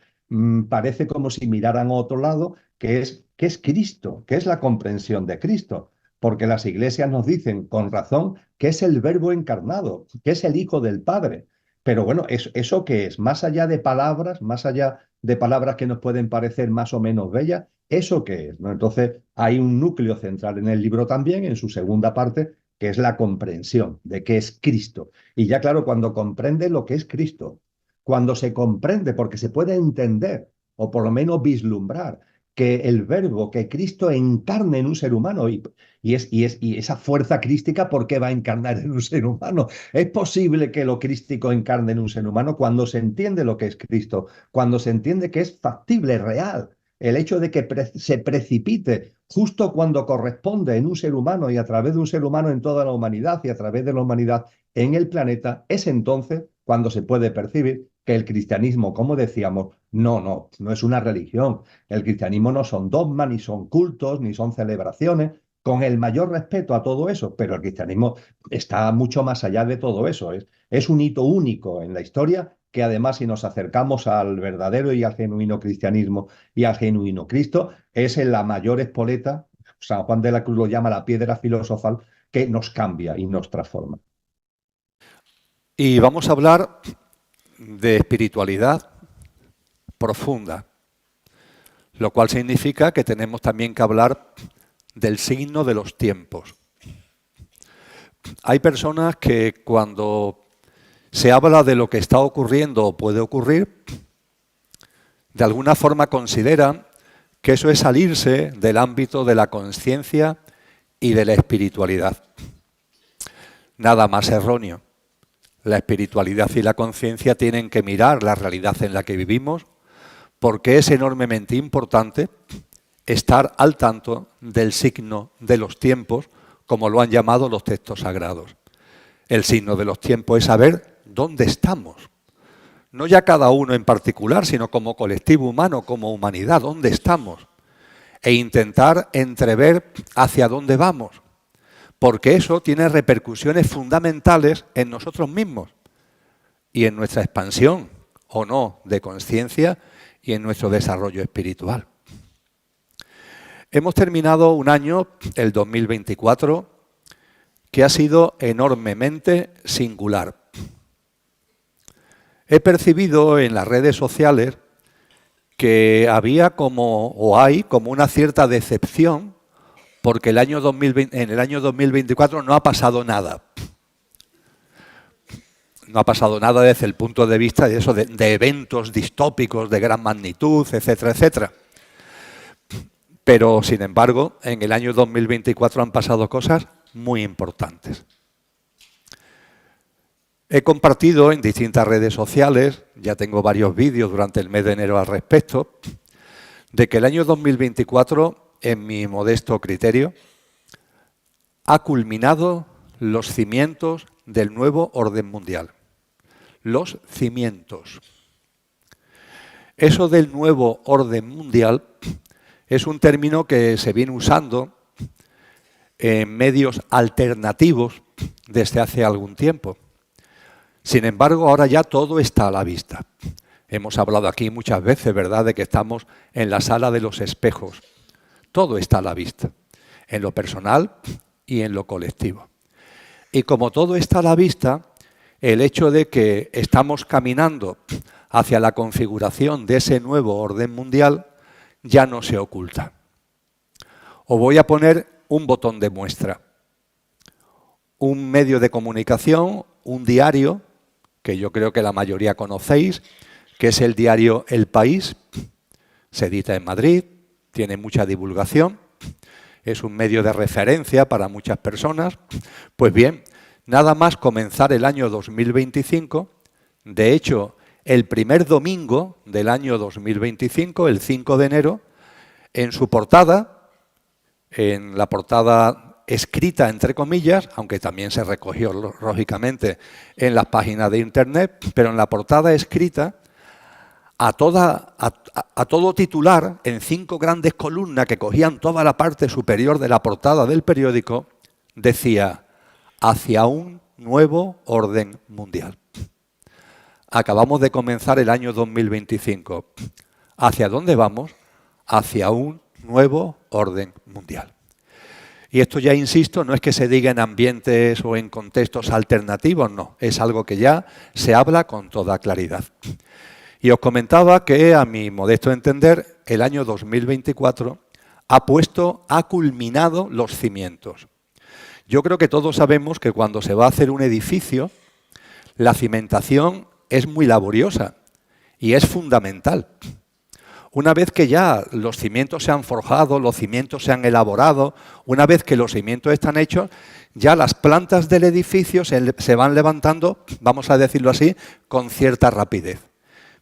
parece como si miraran a otro lado, que es Cristo, que es la comprensión de Cristo. Porque las iglesias nos dicen, con razón, que es el Verbo encarnado, que es el Hijo del Padre. Pero bueno, ¿eso qué es? Más allá de palabras que nos pueden parecer más o menos bellas, ¿eso qué es?, ¿no? Entonces, hay un núcleo central en el libro también, en su segunda parte, que es la comprensión de qué es Cristo. Y ya claro, cuando comprende lo que es Cristo, cuando se comprende, porque se puede entender, o por lo menos vislumbrar, que el Verbo, que Cristo encarne en un ser humano, y esa fuerza crística, ¿por qué va a encarnar en un ser humano? Es posible que lo crístico encarne en un ser humano cuando se entiende lo que es Cristo, cuando se entiende que es factible, real. El hecho de que se precipite justo cuando corresponde en un ser humano y a través de un ser humano en toda la humanidad y a través de la humanidad en el planeta, es entonces cuando se puede percibir que el cristianismo, como decíamos, no es una religión. El cristianismo no son dogmas, ni son cultos, ni son celebraciones, con el mayor respeto a todo eso, pero el cristianismo está mucho más allá de todo eso. Es un hito único en la historia que además, si nos acercamos al verdadero y al genuino cristianismo y al genuino Cristo, es en la mayor espoleta, San Juan de la Cruz lo llama la piedra filosofal, que nos cambia y nos transforma. Y vamos a hablar de espiritualidad profunda, lo cual significa que tenemos también que hablar del signo de los tiempos. Hay personas que cuando se habla de lo que está ocurriendo o puede ocurrir, de alguna forma consideran que eso es salirse del ámbito de la conciencia y de la espiritualidad. Nada más erróneo. la espiritualidad y la conciencia tienen que mirar la realidad en la que vivimos, porque es enormemente importante estar al tanto del signo de los tiempos, como lo han llamado los textos sagrados. El signo de los tiempos es saber dónde estamos. No ya cada uno en particular, sino como colectivo humano, como humanidad, dónde estamos. E intentar entrever hacia dónde vamos. Porque eso tiene repercusiones fundamentales en nosotros mismos y en nuestra expansión o no de conciencia y en nuestro desarrollo espiritual. Hemos terminado un año, el 2024, que ha sido enormemente singular. He percibido en las redes sociales que había o hay como una cierta decepción porque en el año 2024 no ha pasado nada. No ha pasado nada desde el punto de vista de eso, de eventos distópicos de gran magnitud, etcétera, etcétera. Pero, sin embargo, en el año 2024 han pasado cosas muy importantes. He compartido en distintas redes sociales, ya tengo varios vídeos durante el mes de enero al respecto, de que el año 2024, en mi modesto criterio, ha culminado los cimientos del nuevo orden mundial. Los cimientos. Eso del nuevo orden mundial es un término que se viene usando en medios alternativos desde hace algún tiempo. Sin embargo, ahora ya todo está a la vista. Hemos hablado aquí muchas veces, ¿verdad?, de que estamos en la sala de los espejos. Todo está a la vista, en lo personal y en lo colectivo. Y como todo está a la vista, el hecho de que estamos caminando hacia la configuración de ese nuevo orden mundial ya no se oculta. Os voy a poner un botón de muestra. Un medio de comunicación, un diario, que yo creo que la mayoría conocéis, que es el diario El País, se edita en Madrid, tiene mucha divulgación, es un medio de referencia para muchas personas. Pues bien, nada más comenzar el año 2025, de hecho, el primer domingo del año 2025, el 5 de enero, en su portada, en la portada escrita entre comillas, aunque también se recogió lógicamente en las páginas de internet, pero en la portada escrita, a todo titular, en 5 grandes columnas que cogían toda la parte superior de la portada del periódico, decía: hacia un nuevo orden mundial. Acabamos de comenzar el año 2025. ¿Hacia dónde vamos? Hacia un nuevo orden mundial. Y esto ya, insisto, no es que se diga en ambientes o en contextos alternativos, no. Es algo que ya se habla con toda claridad. Y os comentaba que, a mi modesto entender, el año 2024 ha culminado los cimientos. Yo creo que todos sabemos que cuando se va a hacer un edificio, la cimentación es muy laboriosa y es fundamental. Una vez que ya los cimientos se han forjado, los cimientos se han elaborado, una vez que los cimientos están hechos, ya las plantas del edificio se van levantando, vamos a decirlo así, con cierta rapidez.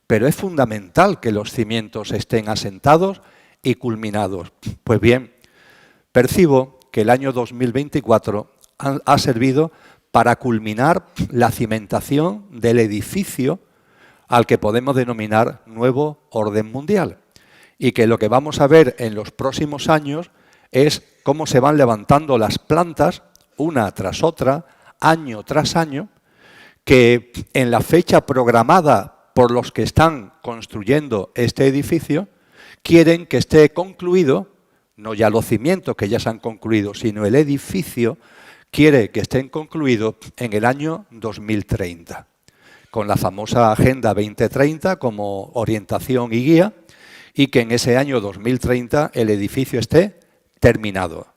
Pero es fundamental que los cimientos estén asentados y culminados. Pues bien, percibo que el año 2024 ha servido para culminar la cimentación del edificio al que podemos denominar nuevo orden mundial. Y que lo que vamos a ver en los próximos años es cómo se van levantando las plantas, una tras otra, año tras año, que en la fecha programada por los que están construyendo este edificio, quieren que esté concluido, no ya los cimientos que ya se han concluido, sino el edificio quiere que estén concluidos en el año 2030, con la famosa Agenda 2030 como orientación y guía, y que en ese año 2030 el edificio esté terminado.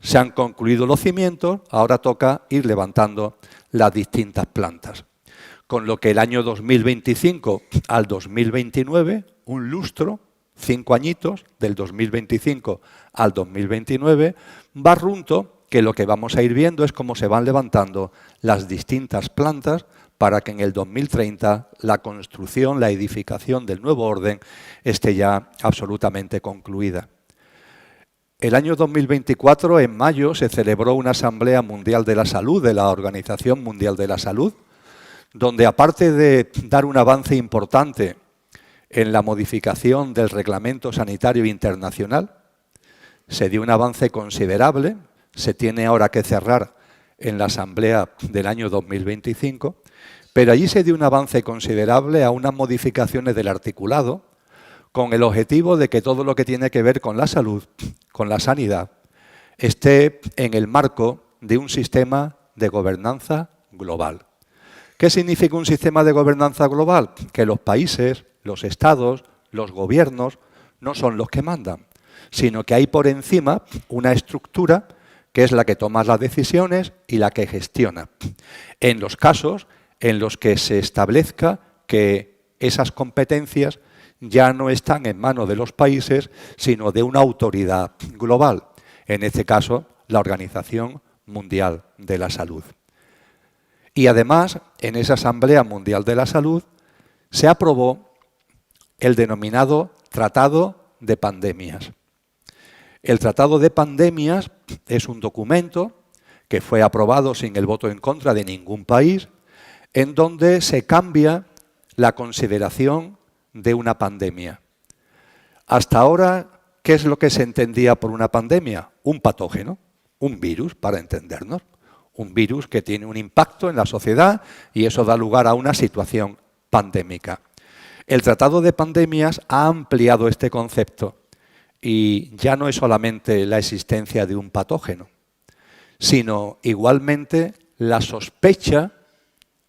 Se han concluido los cimientos, ahora toca ir levantando las distintas plantas. Con lo que el año 2025 al 2029, un lustro, 5 añitos, del 2025 al 2029, va runto, que lo que vamos a ir viendo es cómo se van levantando las distintas plantas para que en el 2030 la construcción, la edificación del nuevo orden esté ya absolutamente concluida. El año 2024, en mayo, se celebró una Asamblea Mundial de la Salud de la Organización Mundial de la Salud, donde aparte de dar un avance importante en la modificación del Reglamento Sanitario Internacional, se dio un avance considerable, se tiene ahora que cerrar en la Asamblea del año 2025, pero allí se dio un avance considerable a unas modificaciones del articulado con el objetivo de que todo lo que tiene que ver con la salud, con la sanidad, esté en el marco de un sistema de gobernanza global. ¿Qué significa un sistema de gobernanza global? Que los países, los estados, los gobiernos no son los que mandan, sino que hay por encima una estructura que es la que toma las decisiones y la que gestiona. En los casos en los que se establezca que esas competencias ya no están en manos de los países, sino de una autoridad global, en este caso, la Organización Mundial de la Salud. Y además, en esa Asamblea Mundial de la Salud, se aprobó el denominado Tratado de Pandemias. El Tratado de Pandemias es un documento que fue aprobado sin el voto en contra de ningún país, en donde se cambia la consideración de una pandemia. Hasta ahora, ¿qué es lo que se entendía por una pandemia? Un patógeno, un virus, para entendernos. Un virus que tiene un impacto en la sociedad y eso da lugar a una situación pandémica. El Tratado de Pandemias ha ampliado este concepto y ya no es solamente la existencia de un patógeno, sino igualmente la sospecha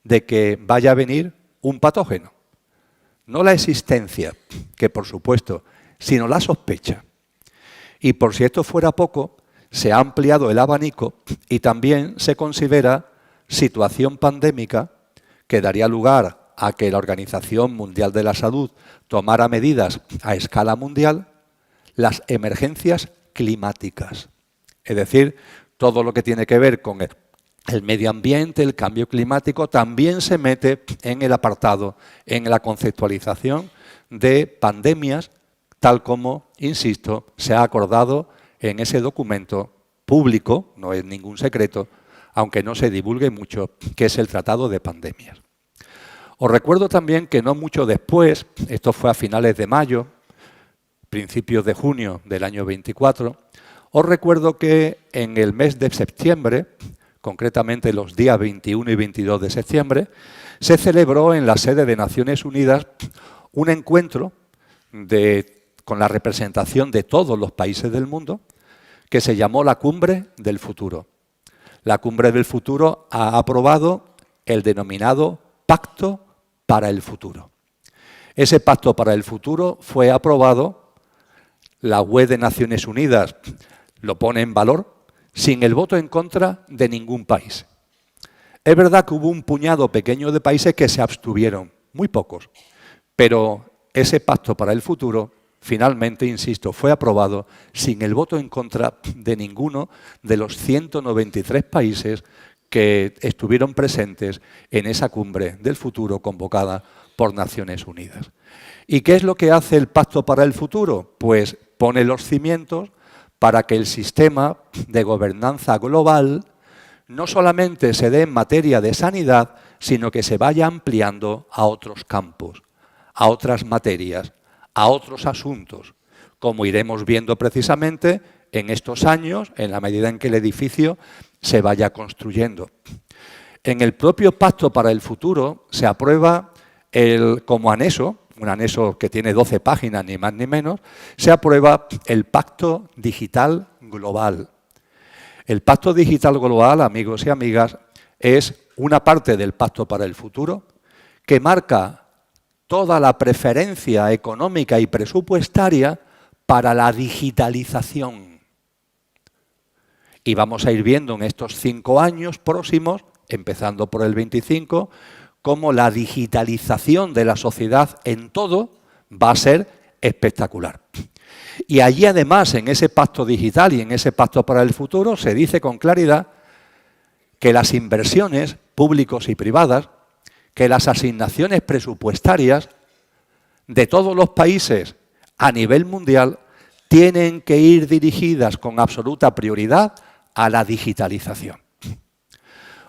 de que vaya a venir un patógeno. No la existencia, que por supuesto, sino la sospecha. Y por si esto fuera poco, se ha ampliado el abanico y también se considera situación pandémica que daría lugar a que la Organización Mundial de la Salud tomara medidas a escala mundial, las emergencias climáticas. Es decir, todo lo que tiene que ver con el medio ambiente, el cambio climático, también se mete en el apartado, en la conceptualización de pandemias, tal como, insisto, se ha acordado en ese documento público, no es ningún secreto, aunque no se divulgue mucho, que es el Tratado de Pandemias. Os recuerdo también que no mucho después, esto fue a finales de mayo, principios de junio del año 24, os recuerdo que en el mes de septiembre, concretamente los días 21 y 22 de septiembre, se celebró en la sede de Naciones Unidas un encuentro con la representación de todos los países del mundo que se llamó la Cumbre del Futuro. La Cumbre del Futuro ha aprobado el denominado Pacto para el Futuro. Ese Pacto para el Futuro fue aprobado, la web de Naciones Unidas lo pone en valor, sin el voto en contra de ningún país. Es verdad que hubo un puñado pequeño de países que se abstuvieron, muy pocos, pero ese Pacto para el Futuro finalmente, insisto, fue aprobado sin el voto en contra de ninguno de los 193 países que estuvieron presentes en esa Cumbre del Futuro convocada por Naciones Unidas. ¿Y qué es lo que hace el Pacto para el Futuro? Pues pone los cimientos para que el sistema de gobernanza global no solamente se dé en materia de sanidad, sino que se vaya ampliando a otros campos, a otras materias, a otros asuntos, como iremos viendo precisamente en estos años, en la medida en que el edificio se vaya construyendo. En el propio Pacto para el Futuro se aprueba como anexo, un anexo que tiene 12 páginas, ni más ni menos, se aprueba el Pacto Digital Global. El Pacto Digital Global, amigos y amigas, es una parte del Pacto para el Futuro que marca toda la preferencia económica y presupuestaria para la digitalización. Y vamos a ir viendo en estos 5 años próximos, empezando por el 25, cómo la digitalización de la sociedad en todo va a ser espectacular. Y allí además, en ese pacto digital y en ese pacto para el futuro, se dice con claridad que las inversiones públicas y privadas que las asignaciones presupuestarias de todos los países a nivel mundial tienen que ir dirigidas con absoluta prioridad a la digitalización.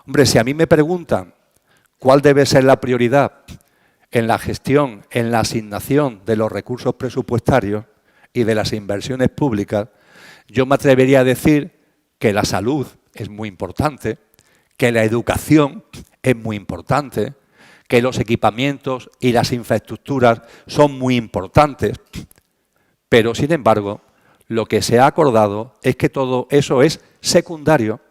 Hombre, si a mí me preguntan cuál debe ser la prioridad en la gestión, en la asignación de los recursos presupuestarios y de las inversiones públicas, yo me atrevería a decir que la salud es muy importante, que la educación es muy importante, que los equipamientos y las infraestructuras son muy importantes, pero sin embargo, lo que se ha acordado es que todo eso es secundario,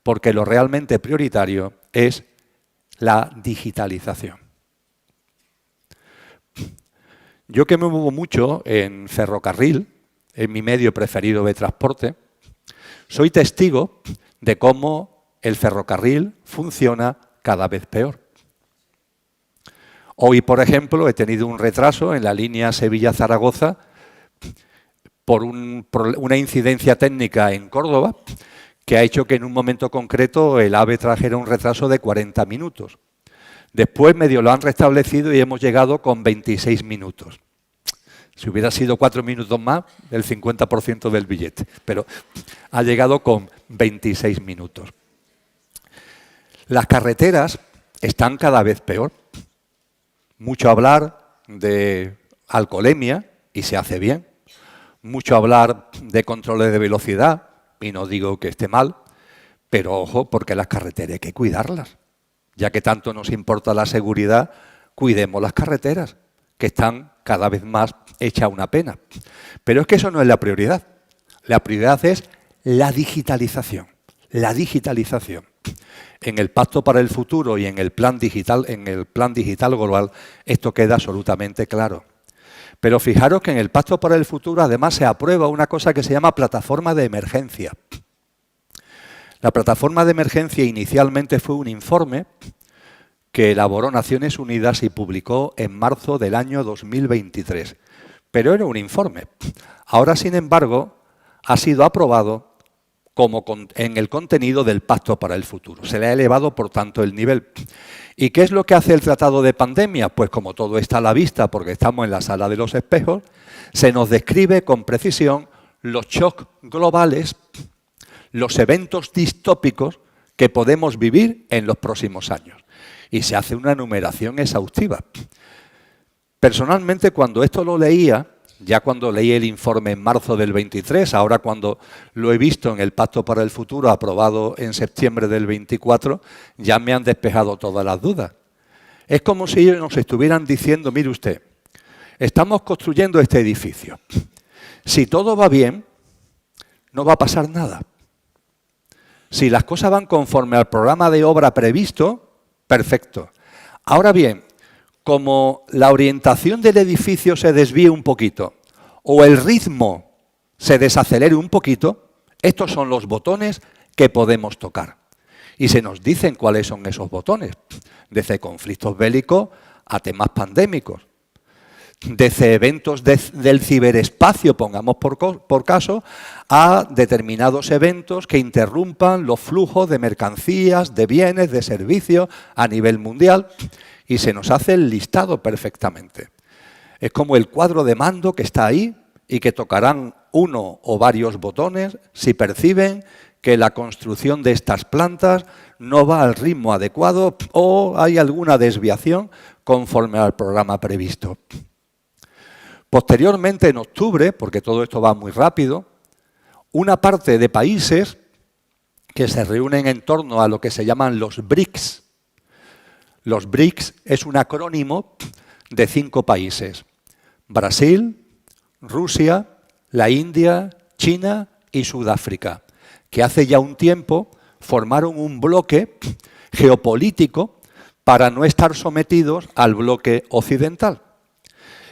porque lo realmente prioritario es la digitalización. Yo que me muevo mucho en ferrocarril, en mi medio preferido de transporte, soy testigo de cómo el ferrocarril funciona cada vez peor. Hoy, por ejemplo, he tenido un retraso en la línea Sevilla-Zaragoza por una incidencia técnica en Córdoba que ha hecho que en un momento concreto el AVE trajera un retraso de 40 minutos. Después medio lo han restablecido y hemos llegado con 26 minutos. Si hubiera sido 4 minutos más, el 50% del billete, pero ha llegado con 26 minutos. Las carreteras están cada vez peor. Mucho hablar de alcoholemia, y se hace bien. Mucho hablar de controles de velocidad, y no digo que esté mal, pero ojo, porque las carreteras hay que cuidarlas. Ya que tanto nos importa la seguridad, cuidemos las carreteras, que están cada vez más hechas una pena. Pero es que eso no es la prioridad. La prioridad es la digitalización. La digitalización. En el Pacto para el Futuro y en el Plan Digital Global, esto queda absolutamente claro. Pero fijaros que en el Pacto para el Futuro además se aprueba una cosa que se llama plataforma de emergencia. La plataforma de emergencia inicialmente fue un informe que elaboró Naciones Unidas y publicó en marzo del año 2023. Pero era un informe. Ahora, sin embargo, ha sido aprobado como en el contenido del Pacto para el Futuro. Se le ha elevado, por tanto, el nivel. ¿Y qué es lo que hace el Tratado de Pandemia? Pues como todo está a la vista, porque estamos en la sala de los espejos, se nos describe con precisión los shocks globales, los eventos distópicos que podemos vivir en los próximos años. Y se hace una enumeración exhaustiva. Personalmente, cuando esto lo leía, ya cuando leí el informe en marzo del 23, ahora cuando lo he visto en el Pacto para el Futuro aprobado en septiembre del 24, ya me han despejado todas las dudas. Es como si ellos nos estuvieran diciendo, mire usted, estamos construyendo este edificio. Si todo va bien, no va a pasar nada. Si las cosas van conforme al programa de obra previsto, perfecto. Ahora bien, como la orientación del edificio se desvíe un poquito o el ritmo se desacelere un poquito, estos son los botones que podemos tocar. Y se nos dicen cuáles son esos botones, desde conflictos bélicos a temas pandémicos, desde eventos del ciberespacio, pongamos por caso, a determinados eventos que interrumpan los flujos de mercancías, de bienes, de servicios a nivel mundial. Y se nos hace el listado perfectamente. Es como el cuadro de mando que está ahí y que tocarán uno o varios botones si perciben que la construcción de estas plantas no va al ritmo adecuado o hay alguna desviación conforme al programa previsto. Posteriormente, en octubre, porque todo esto va muy rápido, una parte de países que se reúnen en torno a lo que se llaman los BRICS. Los BRICS es un acrónimo de 5 países: Brasil, Rusia, la India, China y Sudáfrica, que hace ya un tiempo formaron un bloque geopolítico para no estar sometidos al bloque occidental.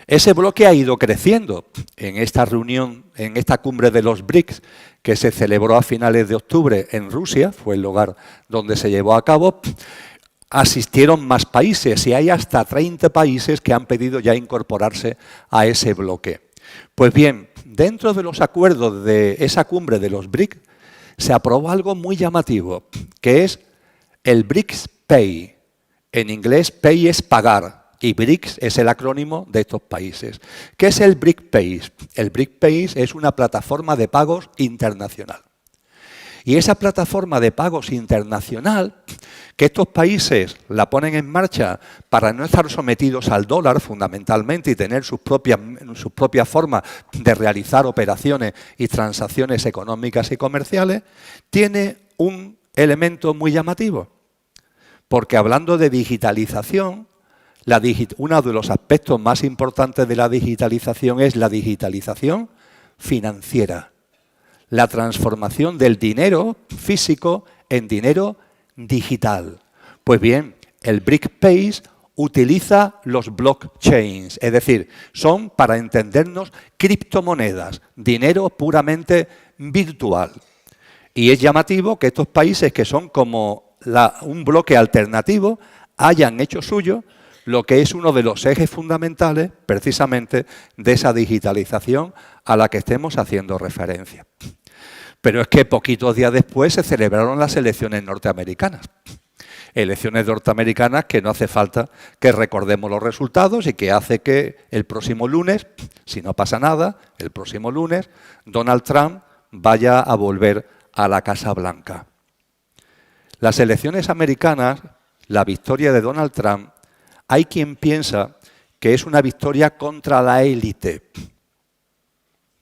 Ese bloque ha ido creciendo. En esta reunión, en esta cumbre de los BRICS, que se celebró a finales de octubre en Rusia, fue el lugar donde se llevó a cabo, asistieron más países y hay hasta 30 países que han pedido ya incorporarse a ese bloque. Pues bien, dentro de los acuerdos de esa cumbre de los BRICS se aprobó algo muy llamativo, que es el BRICS Pay, En inglés, pay es pagar. Y BRICS es el acrónimo de estos países. ¿Qué es el BRICPay? El BRICPay es una plataforma de pagos internacional. Y esa plataforma de pagos internacional, que estos países la ponen en marcha para no estar sometidos al dólar fundamentalmente y tener sus propias formas de realizar operaciones y transacciones económicas y comerciales, tiene un elemento muy llamativo. Porque hablando de digitalización, uno de los aspectos más importantes de la digitalización es la digitalización financiera. La transformación del dinero físico en dinero digital. Pues bien, el BRICPay utiliza los blockchains, es decir, son, para entendernos, criptomonedas, dinero puramente virtual. Y es llamativo que estos países, que son como un bloque alternativo, hayan hecho suyo lo que es uno de los ejes fundamentales, precisamente, de esa digitalización a la que estemos haciendo referencia. Pero es que poquitos días después se celebraron las elecciones norteamericanas. Elecciones norteamericanas que no hace falta que recordemos los resultados y que hace que el próximo lunes, si no pasa nada, el próximo lunes, Donald Trump vaya a volver a la Casa Blanca. Las elecciones americanas, la victoria de Donald Trump, hay quien piensa que es una victoria contra la élite,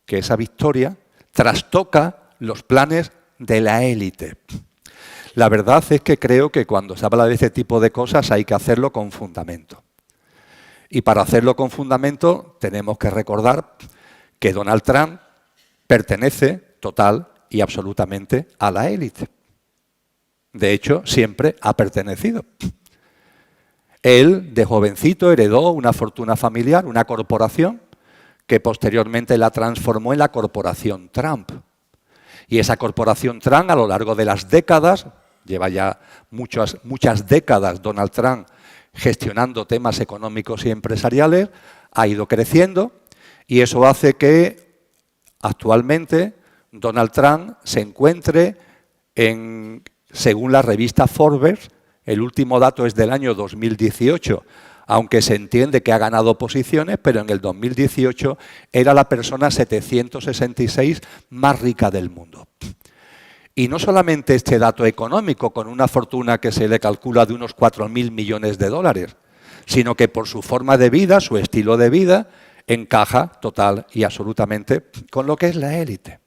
que esa victoria trastoca los planes de la élite. La verdad es que creo que cuando se habla de este tipo de cosas hay que hacerlo con fundamento. Y para hacerlo con fundamento tenemos que recordar que Donald Trump pertenece total y absolutamente a la élite. De hecho, siempre ha pertenecido. Él, de jovencito, heredó una fortuna familiar, una corporación, que posteriormente la transformó en la corporación Trump. Y esa corporación Trump, a lo largo de las décadas, lleva ya muchas décadas Donald Trump gestionando temas económicos y empresariales, ha ido creciendo, y eso hace que actualmente Donald Trump se encuentre según la revista Forbes, el último dato es del año 2018, aunque se entiende que ha ganado posiciones, pero en el 2018 era la persona 766 más rica del mundo. Y no solamente este dato económico, con una fortuna que se le calcula de unos 4.000 millones de dólares, sino que por su forma de vida, su estilo de vida, encaja total y absolutamente con lo que es la élite.